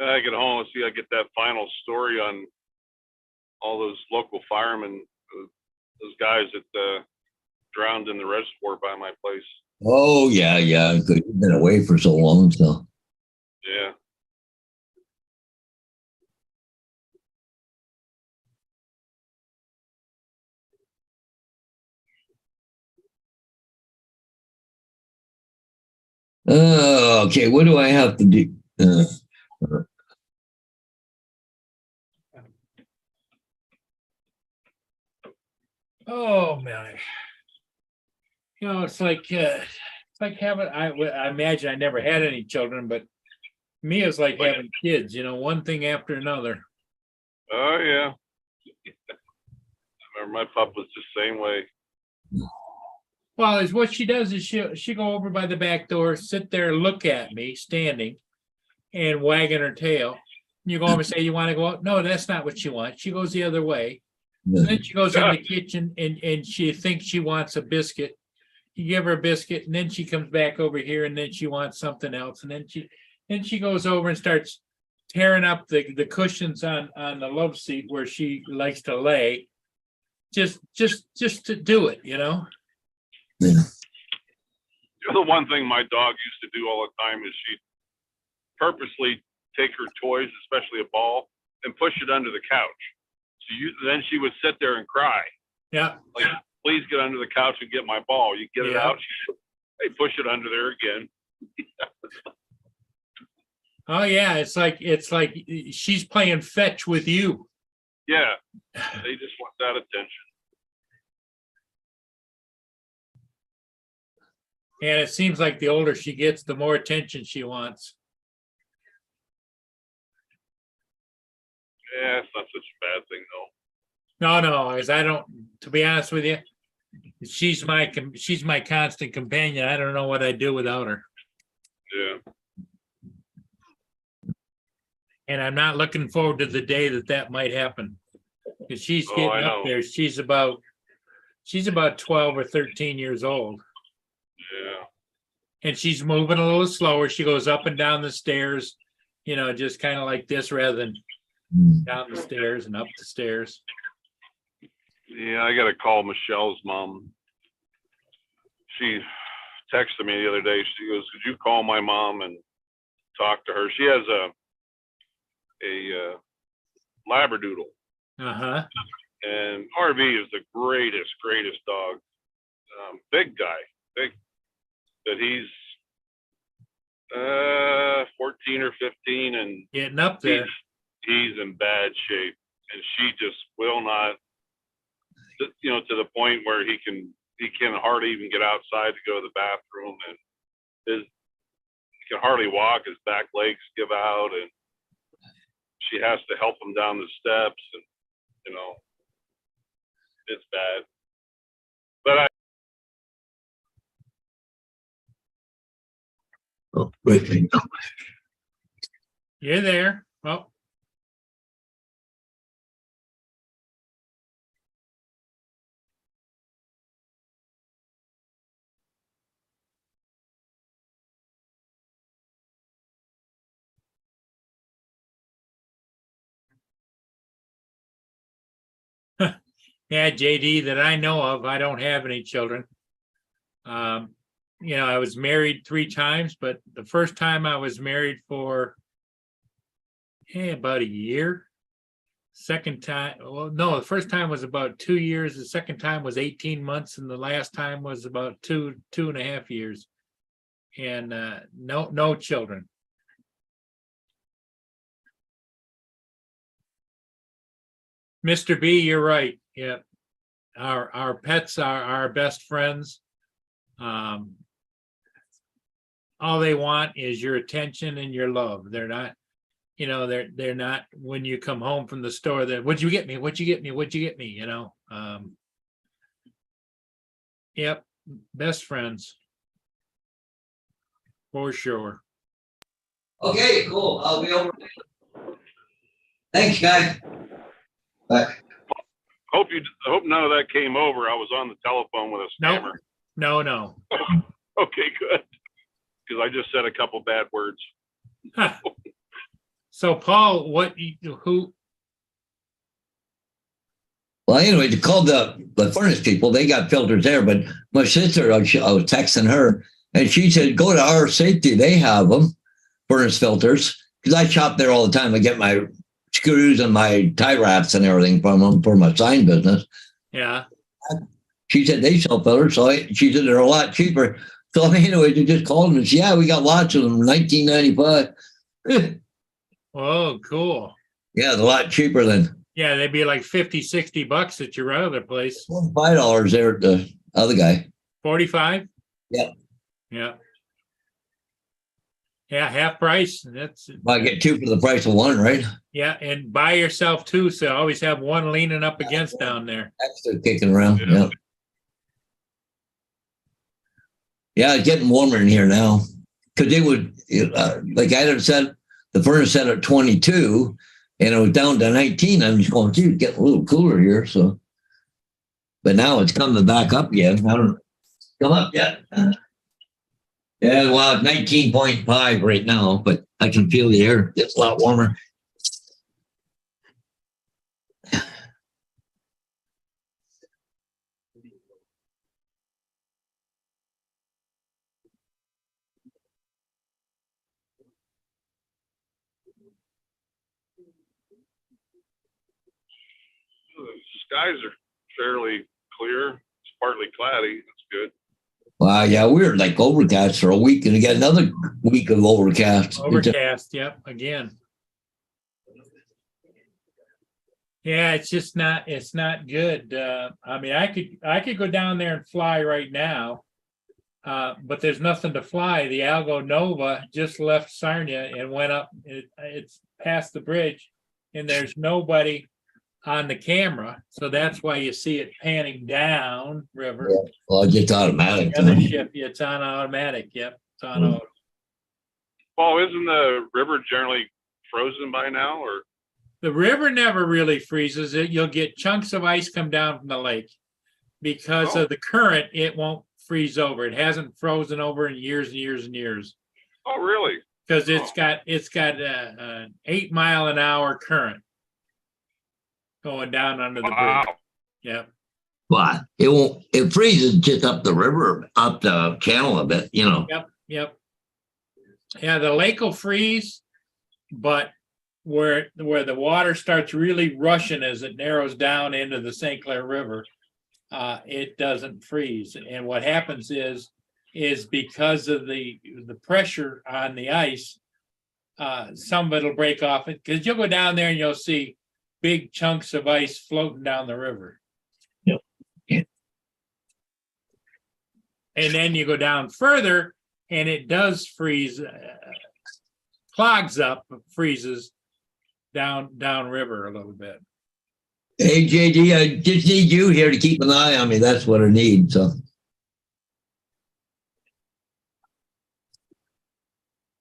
I get home and see I get that final story on all those local firemen, those guys that drowned in the reservoir by my place. Oh yeah, yeah. Good. You've been away for so long, so. Yeah. Okay, what do I have to do? Oh, man. It's like having, I imagine I never had any children, but me, it's like having kids, one thing after another. Oh yeah. I remember my pup was the same way. Well, is what she does is she go over by the back door, sit there, look at me standing and wagging her tail. You go over and say, you want to go out? No, that's not what she wants. She goes the other way. Then she goes in the kitchen and she thinks she wants a biscuit. You give her a biscuit and then she comes back over here and then she wants something else. And then she goes over and starts tearing up the cushions on the love seat where she likes to lay. Just to do it, Yeah. The one thing my dog used to do all the time is she'd purposely take her toys, especially a ball, and push it under the couch. So then she would sit there and cry. Yeah. Like, please get under the couch and get my ball. You get it out, they push it under there again. Oh yeah, it's like she's playing fetch with you. Yeah, they just want that attention. And it seems like the older she gets, the more attention she wants. Yeah, it's not such a bad thing though. No, because I don't, to be honest with you, she's my constant companion. I don't know what I'd do without her. Yeah. And I'm not looking forward to the day that might happen. Because she's getting up there. She's about 12 or 13 years old. Yeah. And she's moving a little slower. She goes up and down the stairs, just kind of like this rather than down the stairs and up the stairs. Yeah, I got to call Michelle's mom. She texted me the other day. She goes, "Could you call my mom and talk to her?" She has a Labradoodle. Uh-huh. And RV is the greatest dog. Big guy, but he's 14 or 15 and Getting up there. He's in bad shape, and she just will not, to the point where he can hardly even get outside to go to the bathroom, and he can hardly walk. His back legs give out, and she has to help him down the steps, and it's bad. But Oh, wait. You're there. Oh. Yeah, JD, that I know of, I don't have any children. I was married 3 times, but the first time I was married for about a year. Second time, well, no, the first time was about 2 years. The second time was 18 months, and the last time was about 2.5 years. And no children. Mr. B, you're right. Yeah. Our pets are our best friends. All they want is your attention and your love. They're not, they're not, when you come home from the store, what'd you get me? What'd you get me? What'd you get me? Yep. Best friends. For sure. Okay, cool. I'll be over. Thanks, guys. Bye. Hope none of that came over. I was on the telephone with a Nope. scammer. No. Okay, good. Because I just said a couple bad words. So Paul, who? Well, anyway, to call the furnace people, they got filters there. But my sister, I was texting her, and she said, go to our safety. They have them, furnace filters. Because I shop there all the time. I get my screws and my tie wraps and everything from them for my sign business. Yeah. She said they sell filters. So she said they're a lot cheaper. So anyway, they just called them and said, yeah, we got lots of them, $19.95. Oh, cool. Yeah, it's a lot cheaper than Yeah, they'd be like $50-$60 at your other place. $5 there at the other guy. 45? Yeah. Yeah. Yeah, half price. That's I get two for the price of one, right? yeah, and buy yourself two, so always have one leaning up against down there. Extra kicking around. Yeah. Yeah. Yeah, it's getting warmer in here now. Because they would, like I had set, the furnace set at 22 and it was down to 19. I'm just going, gee, it's getting a little cooler here. So, but now it's coming back up again. I don't come up yet. Yeah, well, it's 19.5 right now, but I can feel the air. It's a lot warmer. The skies are fairly clear. It's partly cloudy. That's good. Wow, yeah, we were like overcast for a week and we got another week of overcast. Overcast, yep, again. Yeah, it's not good. I mean, I could go down there and fly right now, but there's nothing to fly. The Algo Nova just left Sarnia and went up. It's past the bridge, and there's nobody on the camera, so that's why you see it panning down river. Yeah. Well, just automatic. The other ship, it's on automatic. Yep, it's on auto. Paul, isn't the river generally frozen by now, or? The river never really freezes. You'll get chunks of ice come down from the lake. Because of the current, it won't freeze over. It hasn't frozen over in years and years and years. Oh, really? Because it's got an 8 mile an hour current going down under the Wow. bridge. Yeah. Well, it freezes just up the river, up the channel a bit, you know. Yep. Yeah, the lake will freeze, but where the water starts really rushing as it narrows down into the St. Clair River, it doesn't freeze. And what happens is because of the pressure on the ice, some of it'll break off. Because you'll go down there and you'll see big chunks of ice floating down the river. Yep. Yeah. And then you go down further and it does freeze, clogs up, freezes down river a little bit. Hey, JD, I just need you here to keep an eye on me. That's what I need. So,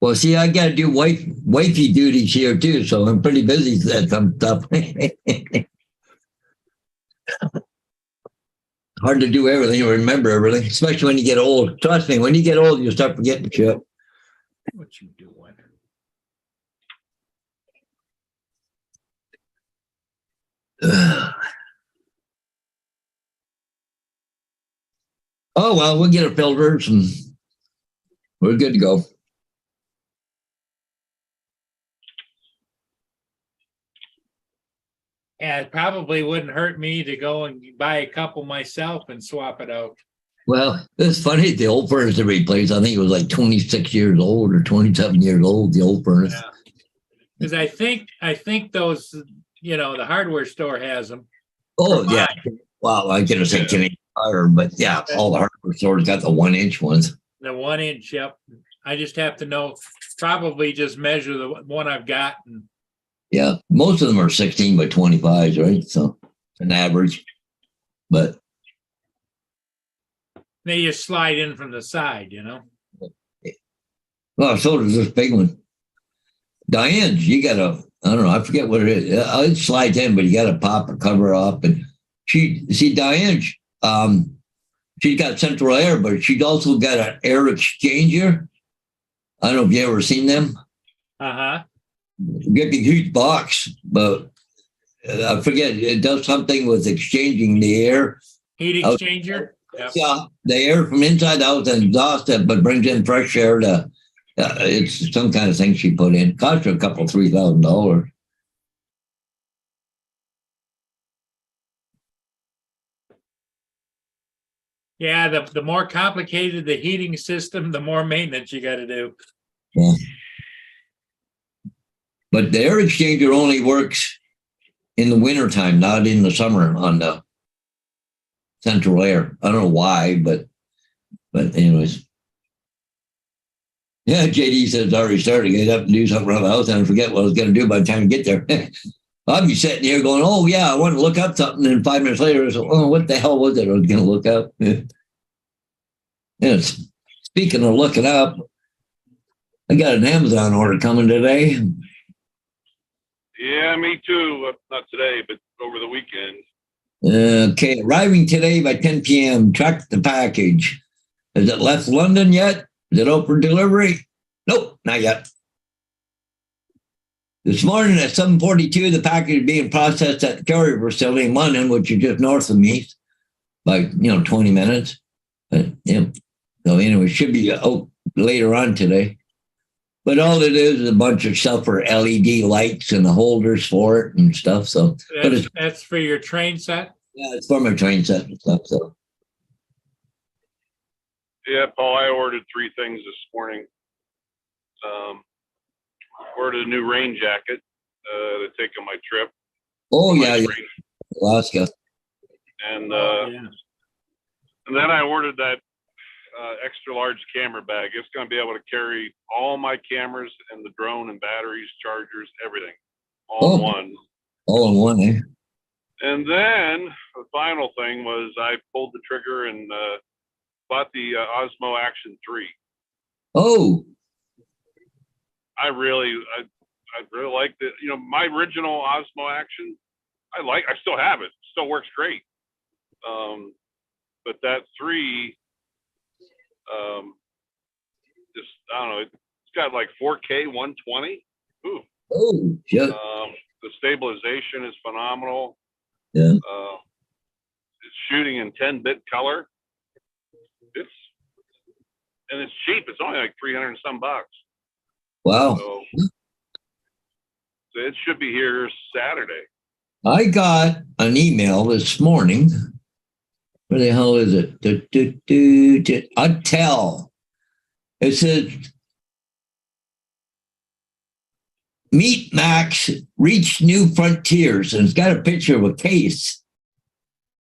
well, see, I got to do wifey duties here too, so I'm pretty busy at some stuff. Hard to do everything or remember everything, especially when you get old. Trust me, when you get old, you start forgetting shit. What you doing? Oh, well, we'll get our filters and we're good to go. Yeah, it probably wouldn't hurt me to go and buy a couple myself and swap it out. Well, it's funny, the old furnace that we replaced, I think it was like 26 years old or 27 years old, the old furnace. Yeah. Because I think those the hardware store has them. Oh, yeah. Well, I could have said Canadian Tire, but yeah, all the hardware stores got the 1-inch ones. The 1-inch, yep. I just have to know, probably just measure the one I've got. And Yeah, most of them are 16 by 25s, right? So an average. But they just slide in from the side, well, so does this big one. Diane's, you gotta, I don't know, I forget what it is. It slides in, but you gotta pop or cover up. And Diane's, she's got central air, but she's also got an air exchanger. I don't know if you ever seen them. Uh-huh. Get the huge box, but I forget, it does something with exchanging the air. Heat exchanger? Yep. Yeah, the air from inside out and exhaust it, but brings in fresh air to, it's some kind of thing she put in. Cost her a couple, $3,000. Yeah, the more complicated the heating system, the more maintenance you got to do. Yeah. But the air exchanger only works in the wintertime, not in the summer on the central air. I don't know why, but anyways. Yeah, JD says it's already started to get up and do something around the house, and I forget what I was going to do by the time I get there. I'll be sitting here going, oh, yeah, I want to look up something. And 5 minutes later, I said, oh, what the hell was it I was going to look up? Yeah, speaking of looking up, I got an Amazon order coming today. Yeah, me too. Not today, but over the weekend. Okay, arriving today by 10 p.m. Track the package. Has it left London yet? Is it open for delivery? Nope, not yet. This morning at 7:42, the package is being processed at the carrier facility in London, which is just north of me, by 20 minutes. But yeah, so anyway, it should be out later on today. But all it is a bunch of stuff for LED lights and the holders for it and stuff. So, That's for your train set? Yeah, it's for my train set and stuff. So. Yeah, Paul, I ordered 3 things this morning. Ordered a new rain jacket to take on my trip. Oh, yeah. Alaska. And Yeah. and then I ordered that extra large camera bag. It's going to be able to carry all my cameras and the drone and batteries, chargers, everything, all in one. All in one, eh? And then the final thing was I pulled the trigger and bought the Osmo Action 3. Oh. I really like the, my original Osmo Action. I still have it. It still works great. But that 3, just, I don't know, it's got like 4K 120. Ooh. Oh, yeah. The stabilization is phenomenal. Yeah. It's shooting in 10-bit color. It's cheap. It's only like 300 and some bucks. Wow. So it should be here Saturday. I got an email this morning. Where the hell is it? Untel. It says, Meet Max, reach new frontiers. And it's got a picture of a case.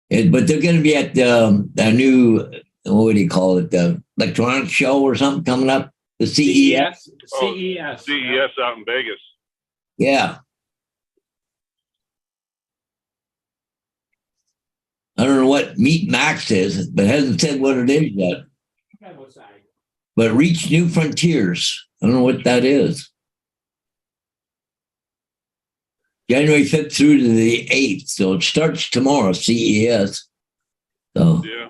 But they're going to be at the new, what do you call it, the electronics show or something coming up, the CES. CES. CES out in Vegas. Yeah. I don't know what Meet Max is, but hasn't said what it is yet. But reach new frontiers. I don't know what that is. January 5th through to the 8th. So it starts tomorrow, CES. So Yeah.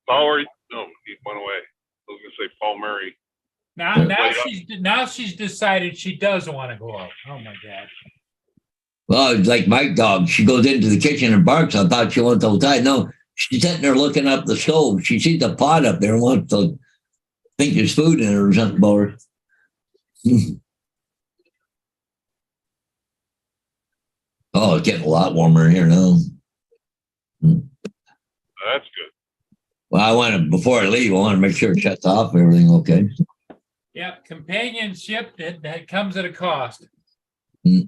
Paul, no, he went away. I was gonna say Paul Murray. Now she's decided she does want to go out. Oh my God. well, it's like my dog. She goes into the kitchen and barks. I thought she wants outside. No, she's sitting there looking up the stove. She sees the pot up there and wants to think there's food in it or something about her. Oh, it's getting a lot warmer here now. That's good. Well, I want to, before I leave, I want to make sure it shuts off, everything okay. Yeah, companionship, that comes at a cost. Yeah.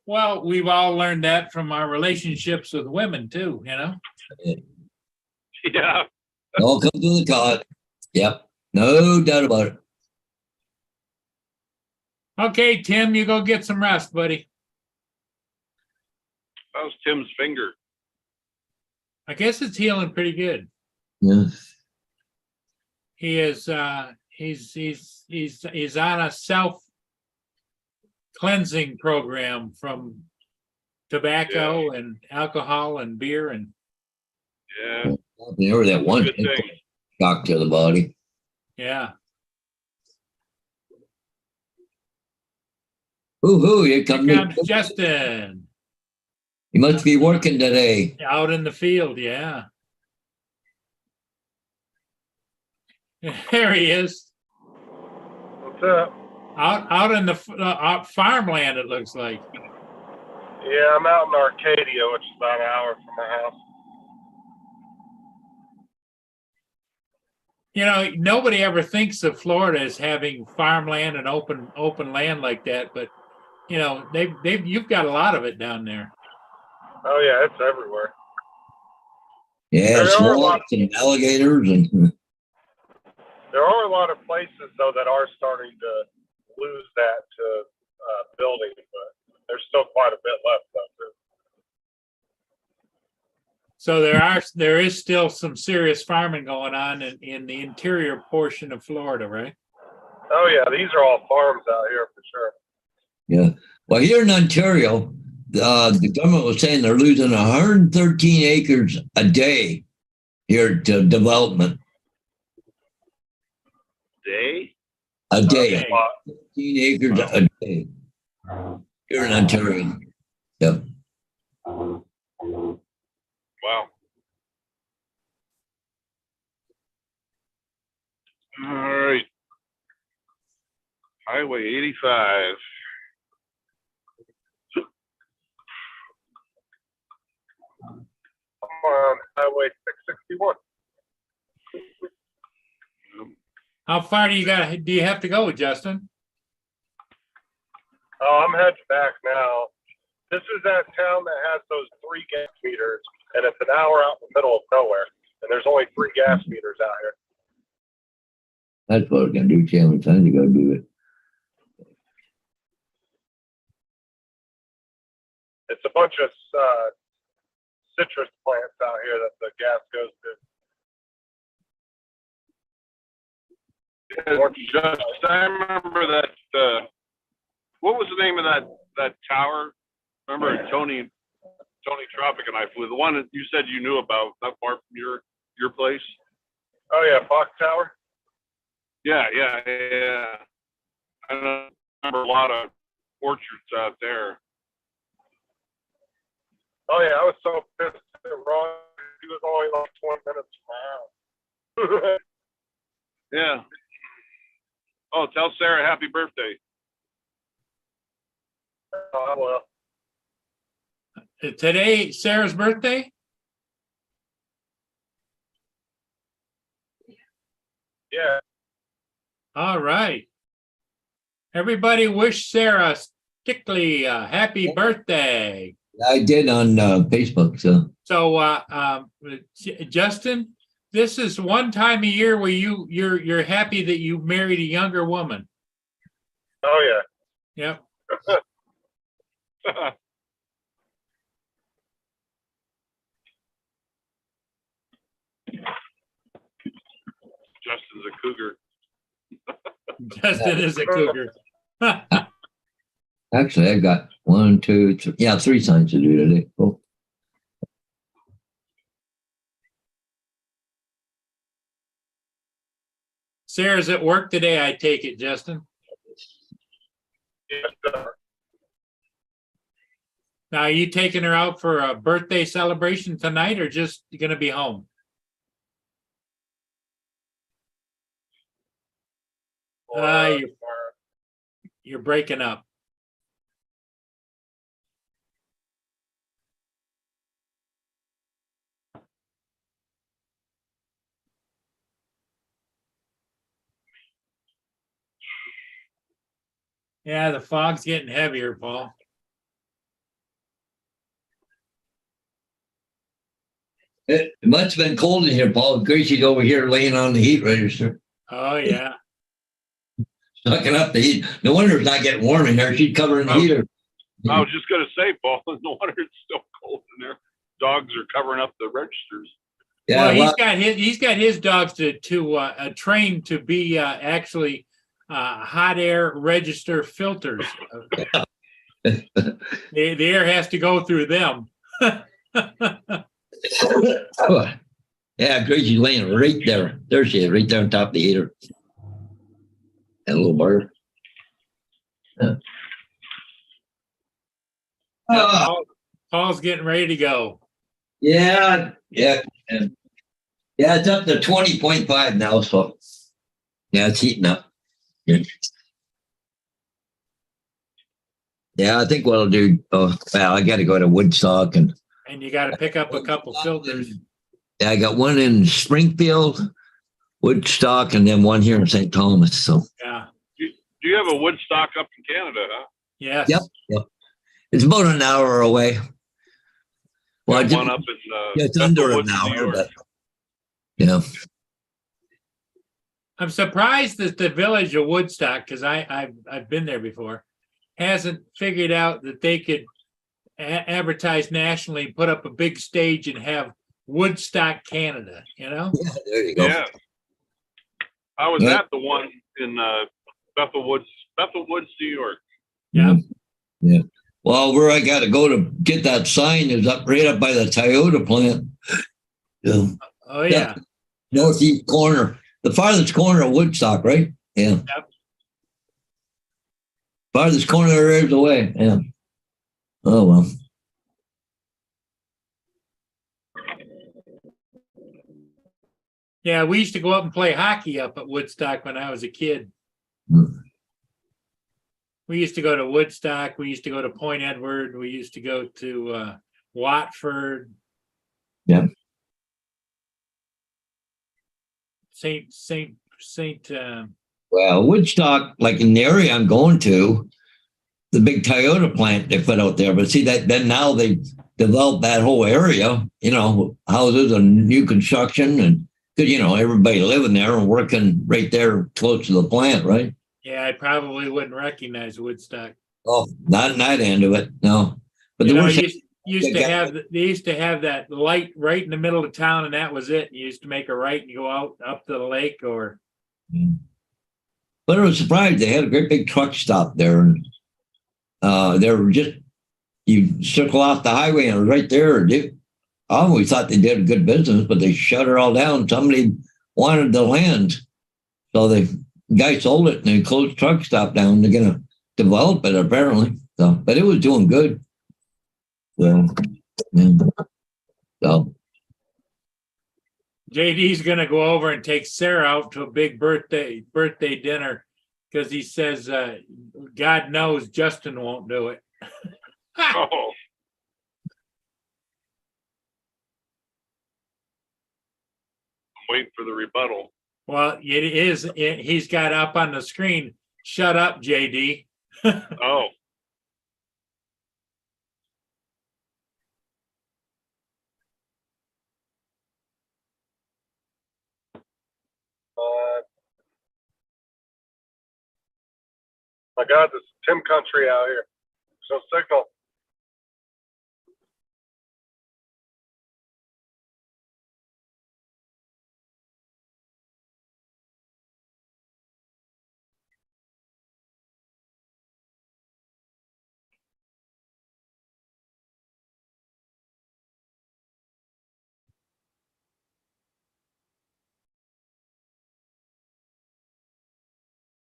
Well, we've all learned that from our relationships with women too, you know? Yeah. It all comes to the cost. Yep. No doubt about it. Okay, Tim, you go get some rest, buddy. How's Tim's finger? I guess it's healing pretty good. Yeah. He is he's on a self cleansing program from tobacco and alcohol and beer and Yeah. Remember that one Good thing. shock to the body. yeah. Hoo-hoo, here Here comes comes Justin You must be working today. out in the field, yeah. There he is. What's up? Out in the farmland, it looks like. Yeah, I'm out in Arcadia, which is about an hour from my house. You know, nobody ever thinks of Florida as having farmland and open land like that, but you know, you've got a lot of it down there. Oh yeah, it's everywhere. Yeah, There are a lot swamps and alligators and There are a lot of places though that are starting to lose that to building, but there's still quite a bit left though too. So there is still some serious farming going on in the interior portion of Florida, right? Oh yeah, these are all farms out here for sure. yeah. Well, here in Ontario, the government was saying they're losing 113 acres a day here to development. Day? A day. Okay. 13 acres a day here in Ontario. Yep. Wow. All right. Highway 85. I'm on Highway 661. How far do you have to go, Justin? Oh, I'm heading back now. This is that town that has those 3 gas meters, and it's an hour out in the middle of nowhere, and there's only 3 gas meters out here. That's what we're going to do, Chandler. Time to go do it. It's a bunch of citrus plants out here that the gas goes to. Just, I remember that. What was the name of that tower? Remember Tony Tropic and I flew, the one that you said you knew about, not far from your place. Oh yeah, Fox Tower. Yeah. I remember a lot of orchards out there. Oh yeah, I was so pissed at Ron. He was only like 20 minutes from my house. Yeah. Oh, tell Sarah happy birthday. Oh well. Today, Sarah's birthday? Yeah. All right. Everybody wish Sarah Stickley a happy birthday. I did on Facebook. So, Justin, this is one time a year where you're happy that you married a younger woman. Oh yeah. Yep. Justin's a cougar. Justin is a cougar. Actually, I've got 1, 2, 3. Yeah, 3 signs to do today. Cool. Sarah's at work today, I take it, Justin. Yeah. Now, are you taking her out for a birthday celebration tonight or just going to be home? You're breaking up. Yeah, the fog's getting heavier, Paul. It must have been cold in here, Paul. Gracie's over here laying on the heat register, Oh, yeah. sucking up the heat. No wonder it's not getting warm in there. She's covering the Oh. heater. I was just gonna say, Paul, no wonder it's still cold in there. Dogs are covering up the registers. Yeah, Well, well, he's got his dogs to train to be actually hot air register filters. The air has to go through them. yeah, Gracie's laying right there. There she is, right there on top of the heater. That little bird. Ah, Paul's getting ready to go. yeah, yeah. And yeah, it's up to 20.5 now, so yeah, it's heating up. Yeah, I think what I'll do, well, I got to go to Woodstock and And you got to pick up a couple filters. yeah, I got one in Springfield, Woodstock, and then one here in St. Thomas. So Yeah. Do you have a Woodstock up in Canada, huh? Yes. Yep. It's about an hour away. Well, I Got did, one up in it's under Bethel an Woods, New hour, York. but yeah. I'm surprised that the village of Woodstock, because I've been there before, hasn't figured out that they could advertise nationally, put up a big stage and have Woodstock, Canada, you know? Yeah, there you go. Yeah. I was Yeah. at the one in Bethel Woods, New York. Yeah. Yeah. Well, where I got to go to get that sign is right up by the Toyota plant. Yeah. Oh, yeah. Northeast corner, the farthest corner of Woodstock, right? Yeah. Yep. Farthest corner there is away. Yeah. Oh well. Yeah, we used to go up and play hockey up at Woodstock when I was a kid. Hmm. We used to go to Woodstock. We used to go to Point Edward. We used to go to Watford. Yeah. Saint. Well, Woodstock, like in the area I'm going to, the big Toyota plant they put out there. But see that then now they developed that whole area, you know, houses and new construction and you know, everybody living there and working right there close to the plant, right? Yeah, I probably wouldn't recognize Woodstock. Oh, not in that end of it, no. But You the know, worst they used to have that light right in the middle of town, and that was it. You used to make a right and go out up to the lake, or But I was surprised they had a great big truck stop there, and they were just you circle off the highway and it was right there. I always thought they did a good business, but they shut it all down. Somebody wanted the land, so the guy sold it and they closed the truck stop down. They're gonna develop it apparently. So, but it was doing good. So, yeah. So JD's gonna go over and take Sarah out to a big birthday dinner because he says God knows Justin won't do it. Oh, I'm waiting for the rebuttal. Well, it is. He's got up on the screen. Shut up, JD. Oh, my God, this is Tim country out here. There's no signal.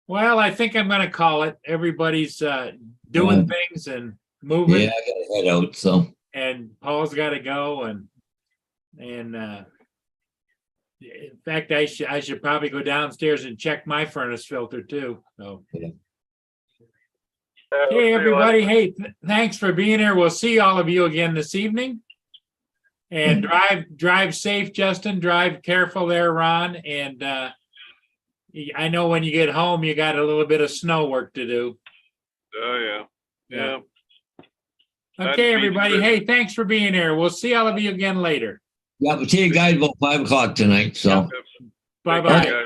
Well, I think I'm gonna call it. Everybody's doing things and moving. yeah, I gotta head out. So And Paul's got to go, and in fact, I should probably go downstairs and check my furnace filter too. So, We'll see hey you everybody, later. hey, thanks for being here. We'll see all of you again this evening. And drive safe, Justin. Drive careful there, Ron. And I know when you get home, you got a little bit of snow work to do. Oh, yeah. Yeah. That Okay, beats everybody. it. Hey, thanks for being here. We'll see all of you again later. Yeah, but see you guys about 5 o'clock tonight. So. Bye-bye. Guys.